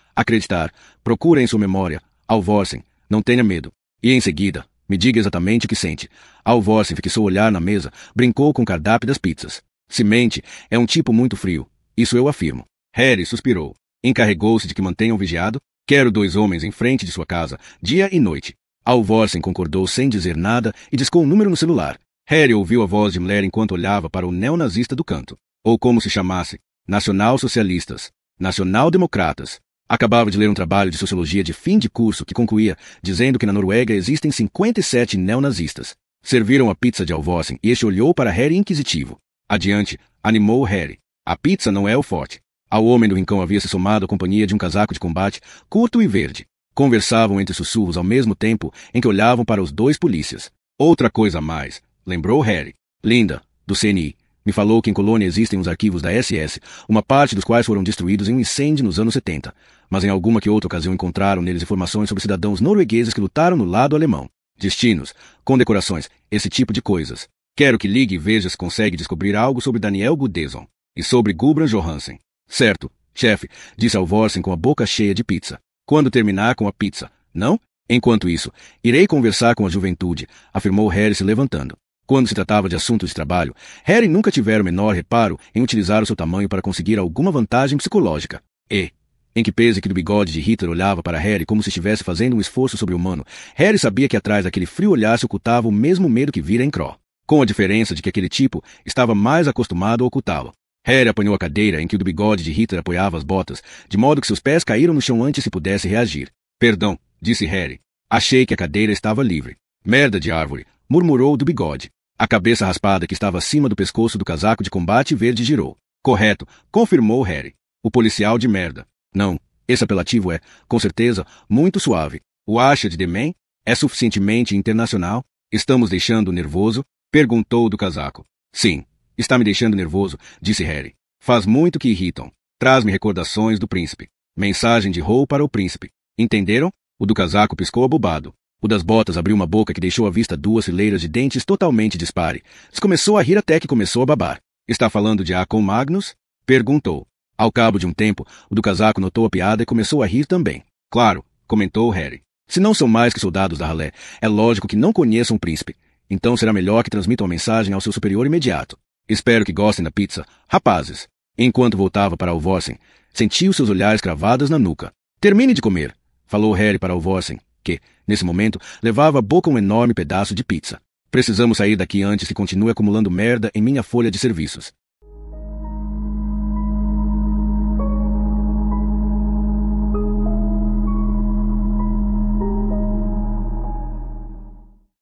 Procura em sua memória. Alvorsen, não tenha medo. E em seguida, me diga exatamente o que sente. Alvorsen fixou o olhar na mesa, brincou com o cardápio das pizzas. Se mente, é um tipo muito frio. Isso eu afirmo. Harry suspirou. Encarregou-se de que mantenham vigiado. Quero 2 homens em frente de sua casa, dia e noite. Alvorsen concordou sem dizer nada e discou o número no celular. Harry ouviu a voz de mulher enquanto olhava para o neonazista do canto. Ou como se chamasse, nacional-socialistas, nacional-democratas. Acabava de ler um trabalho de sociologia de fim de curso que concluía dizendo que na Noruega existem 57 neonazistas. Serviram a pizza de Alvorsen e este olhou para Harry inquisitivo. Adiante, animou Harry. A pizza não é o forte. Ao homem do rincão havia se somado a companhia de um casaco de combate, curto e verde. Conversavam entre sussurros ao mesmo tempo em que olhavam para os 2 polícias. Outra coisa a mais, lembrou Harry. Linda, do CNI, me falou que em Colônia existem os arquivos da SS, uma parte dos quais foram destruídos em um incêndio nos anos 70, mas em alguma que outra ocasião encontraram neles informações sobre cidadãos noruegueses que lutaram no lado alemão. Destinos, condecorações, esse tipo de coisas. Quero que ligue e veja se consegue descobrir algo sobre Daniel Gudesson e sobre Gulbrand Johansen. Certo, chefe, disse Alvorsen com a boca cheia de pizza. Quando terminar com a pizza, não? Enquanto isso, irei conversar com a juventude, afirmou Harry se levantando. Quando se tratava de assuntos de trabalho, Harry nunca tivera o menor reparo em utilizar o seu tamanho para conseguir alguma vantagem psicológica. E, em que pese que do bigode de Hitler olhava para Harry como se estivesse fazendo um esforço sobre-humano, Harry sabia que atrás daquele frio olhar se ocultava o mesmo medo que vira em Crow, com a diferença de que aquele tipo estava mais acostumado a ocultá-lo. Harry apanhou a cadeira em que o do bigode de Hitler apoiava as botas, de modo que seus pés caíram no chão antes que pudesse reagir. Perdão, disse Harry. Achei que a cadeira estava livre. Merda de árvore, murmurou do bigode. A cabeça raspada que estava acima do pescoço do casaco de combate verde girou. Correto, confirmou Harry. O policial de merda. Não, esse apelativo é, com certeza, muito suave. O acha de The Man é suficientemente internacional? Estamos deixando nervoso? Perguntou do casaco. Sim, está me deixando nervoso, disse Harry. Faz muito que irritam. Traz-me recordações do príncipe. Mensagem de Hall para o príncipe. Entenderam? O do casaco piscou abobado. O das botas abriu uma boca que deixou à vista duas fileiras de dentes totalmente dispare. Se começou a rir até que começou a babar. Está falando de Acon Magnus? Perguntou. Ao cabo de um tempo, o do casaco notou a piada e começou a rir também. Claro, comentou Harry. Se não são mais que soldados da ralé, é lógico que não conheçam o príncipe. Então será melhor que transmitam a mensagem ao seu superior imediato. Espero que gostem da pizza, rapazes. Enquanto voltava para Alvorsen, sentiu seus olhares cravados na nuca. Termine de comer, falou Harry para Alvorsen, que, nesse momento, levava à boca um enorme pedaço de pizza. Precisamos sair daqui antes que continue acumulando merda em minha folha de serviços.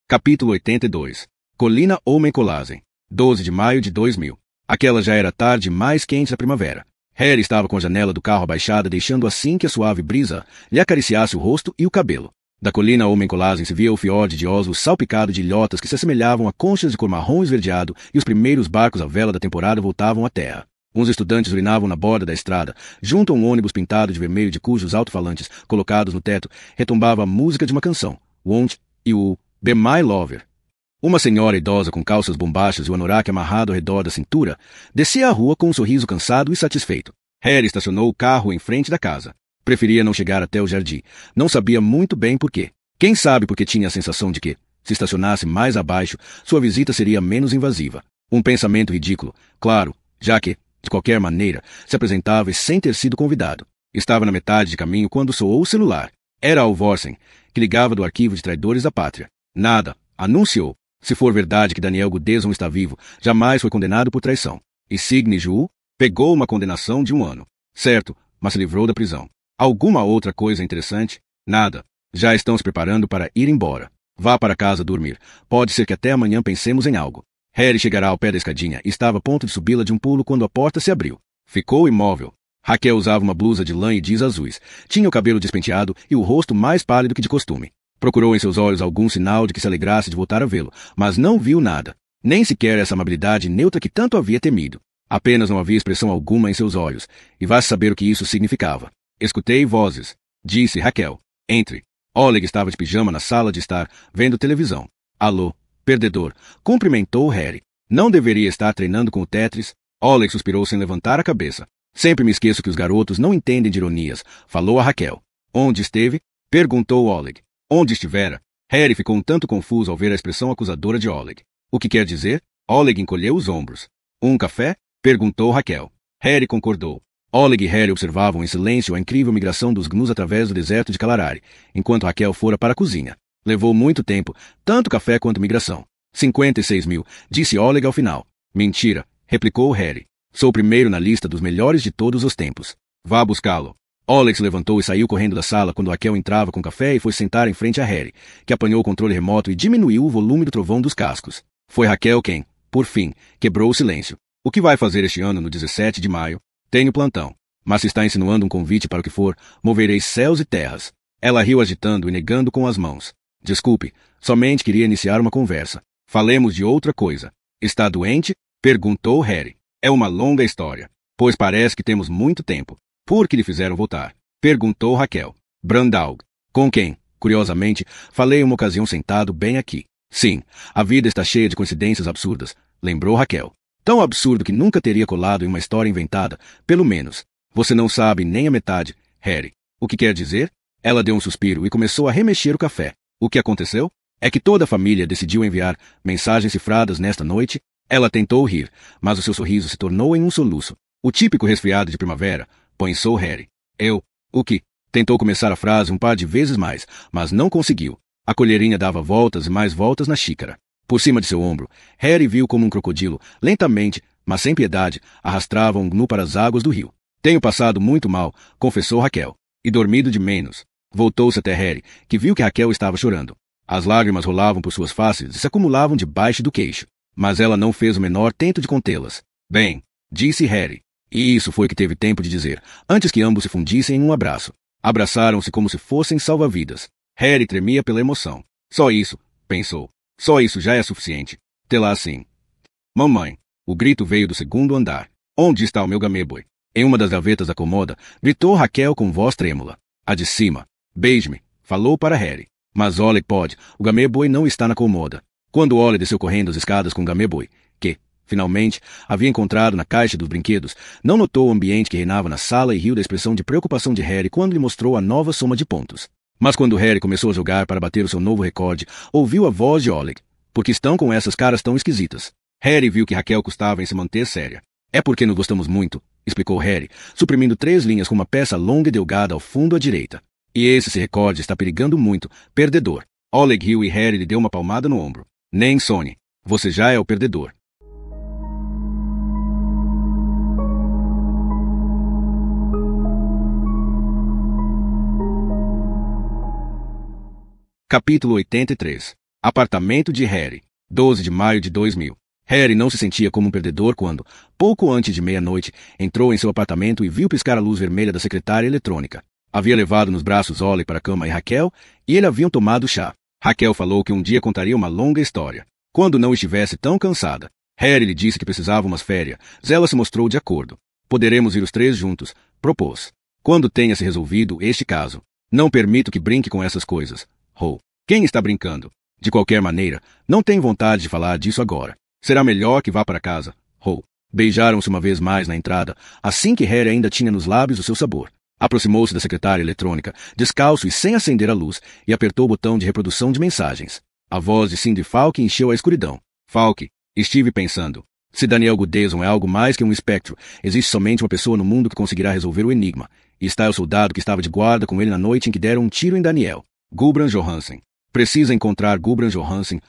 Capítulo 82. Colina Holmenkollåsen. 12 de maio de 2000. Aquela já era a tarde mais quente da primavera. Harry estava com a janela do carro abaixada, deixando assim que a suave brisa lhe acariciasse o rosto e o cabelo. Da colina Holmenkollåsen se via o fiord de Oslo salpicado de ilhotas que se assemelhavam a conchas de cor marrom esverdeado, e os primeiros barcos à vela da temporada voltavam à terra. Uns estudantes urinavam na borda da estrada, junto a um ônibus pintado de vermelho de cujos alto-falantes, colocados no teto, retumbava a música de uma canção, Want e o Be My Lover. Uma senhora idosa com calças bombachas e o anorak amarrado ao redor da cintura descia a rua com um sorriso cansado e satisfeito. Harry estacionou o carro em frente da casa. Preferia não chegar até o jardim. Não sabia muito bem por quê. Quem sabe porque tinha a sensação de que, se estacionasse mais abaixo, sua visita seria menos invasiva. Um pensamento ridículo, claro, já que, de qualquer maneira, se apresentava sem ter sido convidado. Estava na metade de caminho quando soou o celular. Era Alvorsen, que ligava do arquivo de traidores da pátria. Nada, anunciou. Se for verdade que Daniel Gudesson está vivo, jamais foi condenado por traição. E Signe Ju pegou uma condenação de 1 ano. Certo, mas se livrou da prisão. Alguma outra coisa interessante? Nada. Já estão se preparando para ir embora. Vá para casa dormir. Pode ser que até amanhã pensemos em algo. Harry chegará ao pé da escadinha e estava a ponto de subi-la de um pulo quando a porta se abriu. Ficou imóvel. Raquel usava uma blusa de lã e jeans azuis. Tinha o cabelo despenteado e o rosto mais pálido que de costume. Procurou em seus olhos algum sinal de que se alegrasse de voltar a vê-lo, mas não viu nada. Nem sequer essa amabilidade neutra que tanto havia temido. Apenas não havia expressão alguma em seus olhos, e vá saber o que isso significava. Escutei vozes, disse Raquel. Entre. Oleg estava de pijama na sala de estar, vendo televisão. Alô, perdedor, cumprimentou Harry. Não deveria estar treinando com o Tetris? Oleg suspirou sem levantar a cabeça. Sempre me esqueço que os garotos não entendem de ironias, falou a Raquel. Onde esteve? Perguntou Oleg. Onde estivera? Harry ficou um tanto confuso ao ver a expressão acusadora de Oleg. O que quer dizer? Oleg encolheu os ombros. Um café? Perguntou Raquel. Harry concordou. Oleg e Harry observavam em silêncio a incrível migração dos gnus através do deserto de Kalarári, enquanto Raquel fora para a cozinha. Levou muito tempo, tanto café quanto migração. 56.000, disse Oleg ao final. Mentira, replicou Harry. Sou o primeiro na lista dos melhores de todos os tempos. Vá buscá-lo. Oleg se levantou e saiu correndo da sala quando Raquel entrava com café e foi sentar em frente a Harry, que apanhou o controle remoto e diminuiu o volume do trovão dos cascos. Foi Raquel quem, por fim, quebrou o silêncio. O que vai fazer este ano no 17 de maio? Tenho plantão. Mas se está insinuando um convite para o que for, moverei céus e terras. Ela riu agitando e negando com as mãos. Desculpe, somente queria iniciar uma conversa. Falemos de outra coisa. Está doente? Perguntou Harry. É uma longa história, pois parece que temos muito tempo. Por que lhe fizeram voltar? Perguntou Raquel. Brandalg. Com quem? Curiosamente, falei em uma ocasião sentado bem aqui. Sim, a vida está cheia de coincidências absurdas, lembrou Raquel. Tão absurdo que nunca teria colado em uma história inventada, pelo menos. Você não sabe nem a metade, Harry. O que quer dizer? Ela deu um suspiro e começou a remexer o café. O que aconteceu? É que toda a família decidiu enviar mensagens cifradas nesta noite. Ela tentou rir, mas o seu sorriso se tornou em um soluço. O típico resfriado de primavera, pensou Harry. O que? Tentou começar a frase um par de vezes mais, mas não conseguiu. A colherinha dava voltas e mais voltas na xícara. Por cima de seu ombro, Harry viu como um crocodilo, lentamente, mas sem piedade, arrastava um gnu para as águas do rio. Tenho passado muito mal, confessou Raquel. E dormido de menos. Voltou-se até Harry, que viu que Raquel estava chorando. As lágrimas rolavam por suas faces e se acumulavam debaixo do queixo. Mas ela não fez o menor tento de contê-las. Bem, disse Harry. E isso foi que teve tempo de dizer, antes que ambos se fundissem em um abraço. Abraçaram-se como se fossem salva-vidas. Harry tremia pela emoção. Só isso, pensou. Só isso já é suficiente. Tê-la assim. Mamãe. O grito veio do segundo andar. Onde está o meu Gameboy? Em uma das gavetas da comoda, gritou Raquel com voz trêmula. A de cima. Beije-me, falou para Harry. Mas Oleg pode, o Gameboy não está na comoda. Quando Oleg desceu correndo as escadas com o Gameboy, que, finalmente, havia encontrado na caixa dos brinquedos, não notou o ambiente que reinava na sala e riu da expressão de preocupação de Harry quando lhe mostrou a nova soma de pontos. Mas quando Harry começou a jogar para bater o seu novo recorde, ouviu a voz de Oleg. Por que estão com essas caras tão esquisitas? Harry viu que Raquel custava em se manter séria. É porque nos gostamos muito, explicou Harry, suprimindo 3 linhas com uma peça longa e delgada ao fundo à direita. E esse recorde está perigando muito, perdedor. Oleg riu e Harry lhe deu uma palmada no ombro. Nem Sony. Você já é o perdedor. Capítulo 83. Apartamento de Harry. 12 de maio de 2000. Harry não se sentia como um perdedor quando, pouco antes de meia-noite, entrou em seu apartamento e viu piscar a luz vermelha da secretária eletrônica. Havia levado nos braços Oleg para a cama e Raquel, e ele haviam tomado chá. Raquel falou que um dia contaria uma longa história. Quando não estivesse tão cansada. Harry lhe disse que precisava umas férias. Ela se mostrou de acordo. Poderemos ir os 3 juntos, propôs. Quando tenha se resolvido este caso. Não permito que brinque com essas coisas. Quem está brincando? De qualquer maneira, não tenho vontade de falar disso agora. Será melhor que vá para casa. Beijaram-se uma vez mais na entrada, assim que Harry ainda tinha nos lábios o seu sabor. Aproximou-se da secretária eletrônica, descalço e sem acender a luz, e apertou o botão de reprodução de mensagens. A voz de Cindy Falk encheu a escuridão. Falk, estive pensando. Se Daniel Goodeson é algo mais que um espectro, existe somente uma pessoa no mundo que conseguirá resolver o enigma. E está o soldado que estava de guarda com ele na noite em que deram um tiro em Daniel. Gulbran Johansen. Precisa encontrar Gulbran Johansen.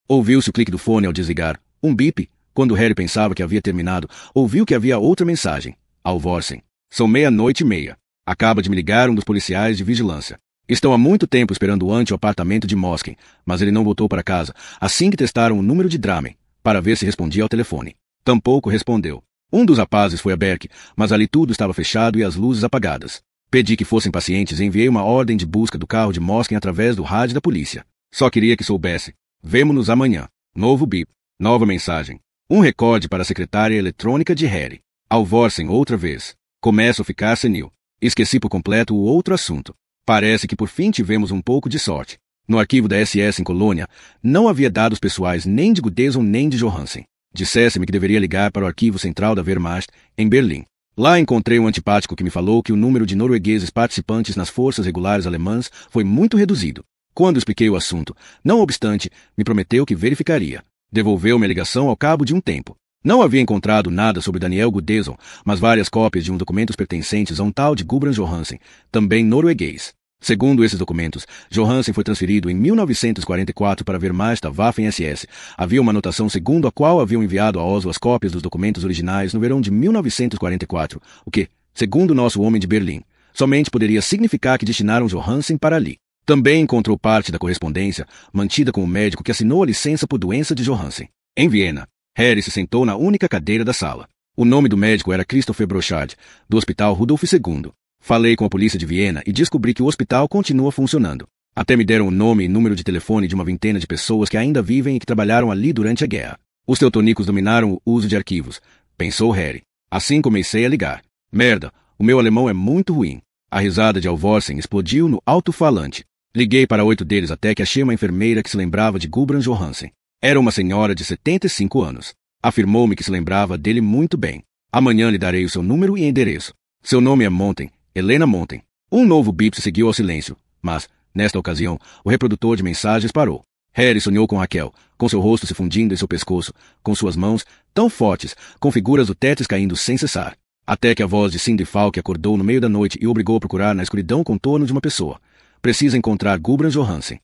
Ouviu-se o clique do fone ao desligar. Um bip. Quando Harry pensava que havia terminado, ouviu que havia outra mensagem. Alvorsen. São 00:30. Acaba de me ligar um dos policiais de vigilância. Estão há muito tempo esperando ante o apartamento de Mosken, mas ele não voltou para casa, assim que testaram o número de Dramen, para ver se respondia ao telefone. Tampouco respondeu. Um dos rapazes foi a Berk, mas ali tudo estava fechado e as luzes apagadas. Pedi que fossem pacientes e enviei uma ordem de busca do carro de Mosken através do rádio da polícia. Só queria que soubesse. Vemo-nos amanhã. Novo bip. Nova mensagem. Um recorde para a secretária eletrônica de Harry. Alvorsen outra vez. Começo a ficar senil. Esqueci por completo o outro assunto. Parece que por fim tivemos um pouco de sorte. No arquivo da SS em Colônia, não havia dados pessoais nem de Goodeson nem de Johansen. Dissesse-me que deveria ligar para o arquivo central da Wehrmacht, em Berlim. Lá encontrei um antipático que me falou que o número de noruegueses participantes nas forças regulares alemãs foi muito reduzido. Quando expliquei o assunto, não obstante, me prometeu que verificaria. Devolveu-me a ligação ao cabo de um tempo. Não havia encontrado nada sobre Daniel Goodeson, mas várias cópias de uns documentos pertencentes a um tal de Gulbran Johansen, também norueguês. Segundo esses documentos, Johansen foi transferido em 1944 para a Wehrmacht da Waffen-SS. Havia uma anotação segundo a qual haviam enviado a Oslo as cópias dos documentos originais no verão de 1944, o que, segundo nosso homem de Berlim, somente poderia significar que destinaram Johansen para ali. Também encontrou parte da correspondência mantida com o médico que assinou a licença por doença de Johansen. Em Viena, Harry se sentou na única cadeira da sala. O nome do médico era Christopher Brochard, do Hospital Rudolf II. Falei com a polícia de Viena e descobri que o hospital continua funcionando. Até me deram o nome e número de telefone de uma vintena de pessoas que ainda vivem e que trabalharam ali durante a guerra. Os teutonicos dominaram o uso de arquivos, pensou Harry. Assim comecei a ligar. Merda, o meu alemão é muito ruim. A risada de Alvorsen explodiu no alto-falante. Liguei para 8 deles até que achei uma enfermeira que se lembrava de Gulbran Johansen. Era uma senhora de 75 anos. Afirmou-me que se lembrava dele muito bem. Amanhã lhe darei o seu número e endereço. Seu nome é Monten, Helena Monten. Um novo bip se seguiu ao silêncio, mas, nesta ocasião, o reprodutor de mensagens parou. Harry sonhou com Raquel, com seu rosto se fundindo em seu pescoço, com suas mãos, tão fortes, com figuras do Tetris caindo sem cessar. Até que a voz de Cindy Falk acordou no meio da noite e o obrigou a procurar na escuridão o contorno de uma pessoa. Precisa encontrar Gulbran Johansen.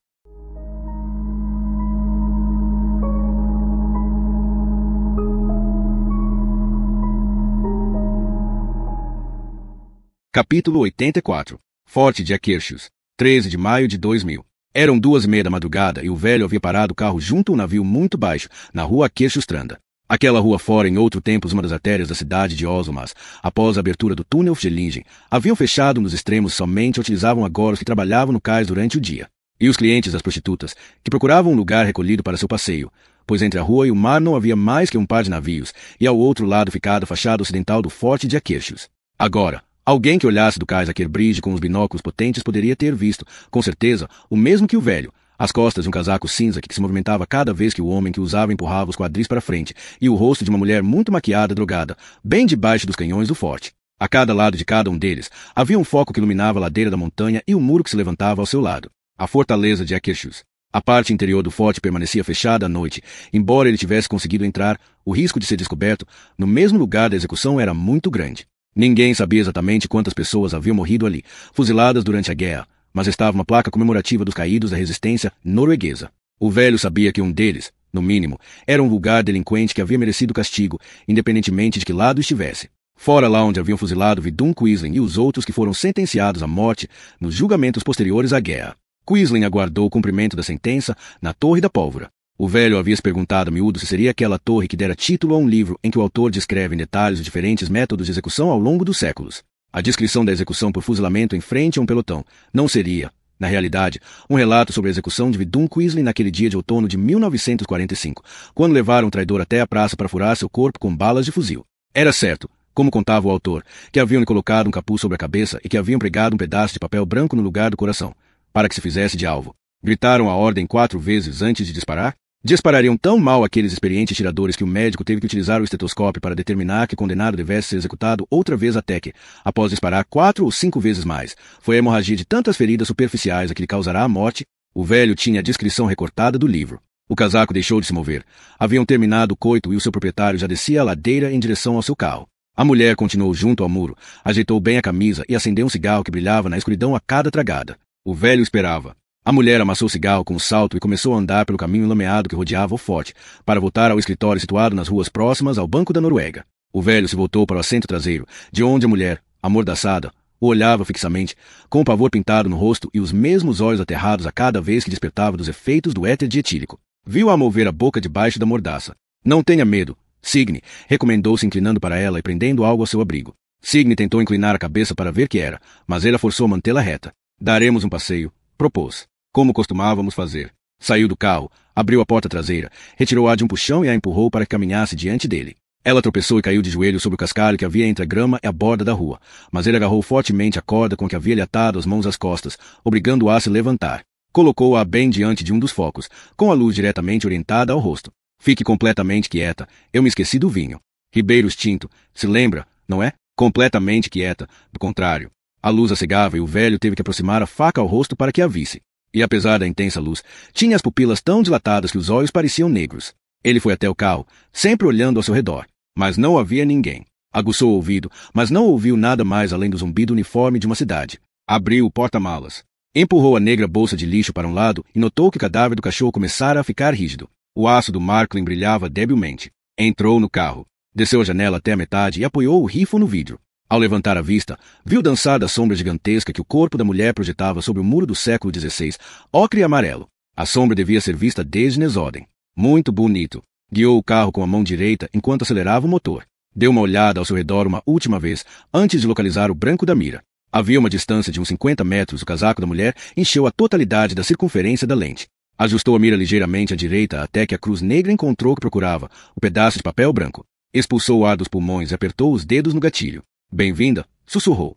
Capítulo 84. Forte de Akershus. 13 de maio de 2000. Eram 2:30 da madrugada e o velho havia parado o carro junto a um navio muito baixo, na rua Kirchestranda. Aquela rua fora, em outro tempo, uma das artérias da cidade de Oslo, mas, após a abertura do túnel Fjellingen, haviam fechado nos extremos somente utilizavam agora os que trabalhavam no cais durante o dia. E os clientes das prostitutas, que procuravam um lugar recolhido para seu passeio, pois entre a rua e o mar não havia mais que um par de navios, e ao outro lado ficava a fachada ocidental do forte de Akershus. Agora, alguém que olhasse do cais Akerbridge com os binóculos potentes poderia ter visto, com certeza, o mesmo que o velho, as costas de um casaco cinza que se movimentava cada vez que o homem que usava empurrava os quadris para frente, e o rosto de uma mulher muito maquiada e drogada, bem debaixo dos canhões do forte. A cada lado de cada um deles, havia um foco que iluminava a ladeira da montanha e o muro que se levantava ao seu lado. A fortaleza de Akershus. A parte interior do forte permanecia fechada à noite. Embora ele tivesse conseguido entrar, o risco de ser descoberto no mesmo lugar da execução era muito grande. Ninguém sabia exatamente quantas pessoas haviam morrido ali, fuziladas durante a guerra, mas estava uma placa comemorativa dos caídos da resistência norueguesa. O velho sabia que um deles, no mínimo, era um vulgar delinquente que havia merecido castigo, independentemente de que lado estivesse. Fora lá onde haviam fuzilado Vidun Quisling e os outros que foram sentenciados à morte nos julgamentos posteriores à guerra. Quisling aguardou o cumprimento da sentença na Torre da Pólvora. O velho havia se perguntado a miúdo se seria aquela torre que dera título a um livro em que o autor descreve em detalhes os diferentes métodos de execução ao longo dos séculos. A descrição da execução por fuzilamento em frente a um pelotão não seria, na realidade, um relato sobre a execução de Vidun Quisling naquele dia de outono de 1945, quando levaram o traidor até a praça para furar seu corpo com balas de fuzil. Era certo, como contava o autor, que haviam lhe colocado um capuz sobre a cabeça e que haviam pregado um pedaço de papel branco no lugar do coração, para que se fizesse de alvo. Gritaram a ordem 4 vezes antes de disparar? Disparariam tão mal aqueles experientes tiradores que o médico teve que utilizar o estetoscópio para determinar que o condenado devesse ser executado outra vez até que, após disparar 4 ou 5 vezes mais, foi a hemorragia de tantas feridas superficiais a que lhe causará a morte. O velho tinha a descrição recortada do livro. O casaco deixou de se mover. Haviam terminado o coito e o seu proprietário já descia a ladeira em direção ao seu carro. A mulher continuou junto ao muro, ajeitou bem a camisa e acendeu um cigarro que brilhava na escuridão a cada tragada. O velho esperava. A mulher amassou o cigarro com um salto e começou a andar pelo caminho lameado que rodeava o forte, para voltar ao escritório situado nas ruas próximas ao Banco da Noruega. O velho se voltou para o assento traseiro, de onde a mulher, amordaçada, o olhava fixamente, com o pavor pintado no rosto e os mesmos olhos aterrados a cada vez que despertava dos efeitos do éter dietílico. Viu-a mover a boca debaixo da mordaça. Não tenha medo, Signe, recomendou-se inclinando para ela e prendendo algo ao seu abrigo. Signe tentou inclinar a cabeça para ver que era, mas ele a forçou a mantê-la reta. Daremos um passeio, propôs. Como costumávamos fazer. Saiu do carro, abriu a porta traseira, retirou-a de um puxão e a empurrou para que caminhasse diante dele. Ela tropeçou e caiu de joelhos sobre o cascalho que havia entre a grama e a borda da rua, mas ele agarrou fortemente a corda com que havia lhe atado as mãos às costas, obrigando-a a se levantar. Colocou-a bem diante de um dos focos, com a luz diretamente orientada ao rosto. Fique completamente quieta, eu me esqueci do vinho. Ribeiros Tinto, se lembra, não é? Completamente quieta, do contrário. A luz a cegava e o velho teve que aproximar a faca ao rosto para que a visse. E apesar da intensa luz, tinha as pupilas tão dilatadas que os olhos pareciam negros. Ele foi até o carro, sempre olhando ao seu redor. Mas não havia ninguém. Aguçou o ouvido, mas não ouviu nada mais além do zumbido uniforme de uma cidade. Abriu o porta-malas. Empurrou a negra bolsa de lixo para um lado e notou que o cadáver do cachorro começara a ficar rígido. O aço do Marklin brilhava debilmente. Entrou no carro. Desceu a janela até a metade e apoiou o rifle no vidro. Ao levantar a vista, viu dançar da sombra gigantesca que o corpo da mulher projetava sobre o muro do século XVI, ocre e amarelo. A sombra devia ser vista desde Nesoden. Muito bonito. Guiou o carro com a mão direita enquanto acelerava o motor. Deu uma olhada ao seu redor uma última vez, antes de localizar o branco da mira. Havia uma distância de uns 50 metros. O casaco da mulher encheu a totalidade da circunferência da lente. Ajustou a mira ligeiramente à direita até que a cruz negra encontrou o que procurava, o pedaço de papel branco. Expulsou o ar dos pulmões e apertou os dedos no gatilho. Bem-vinda, sussurrou.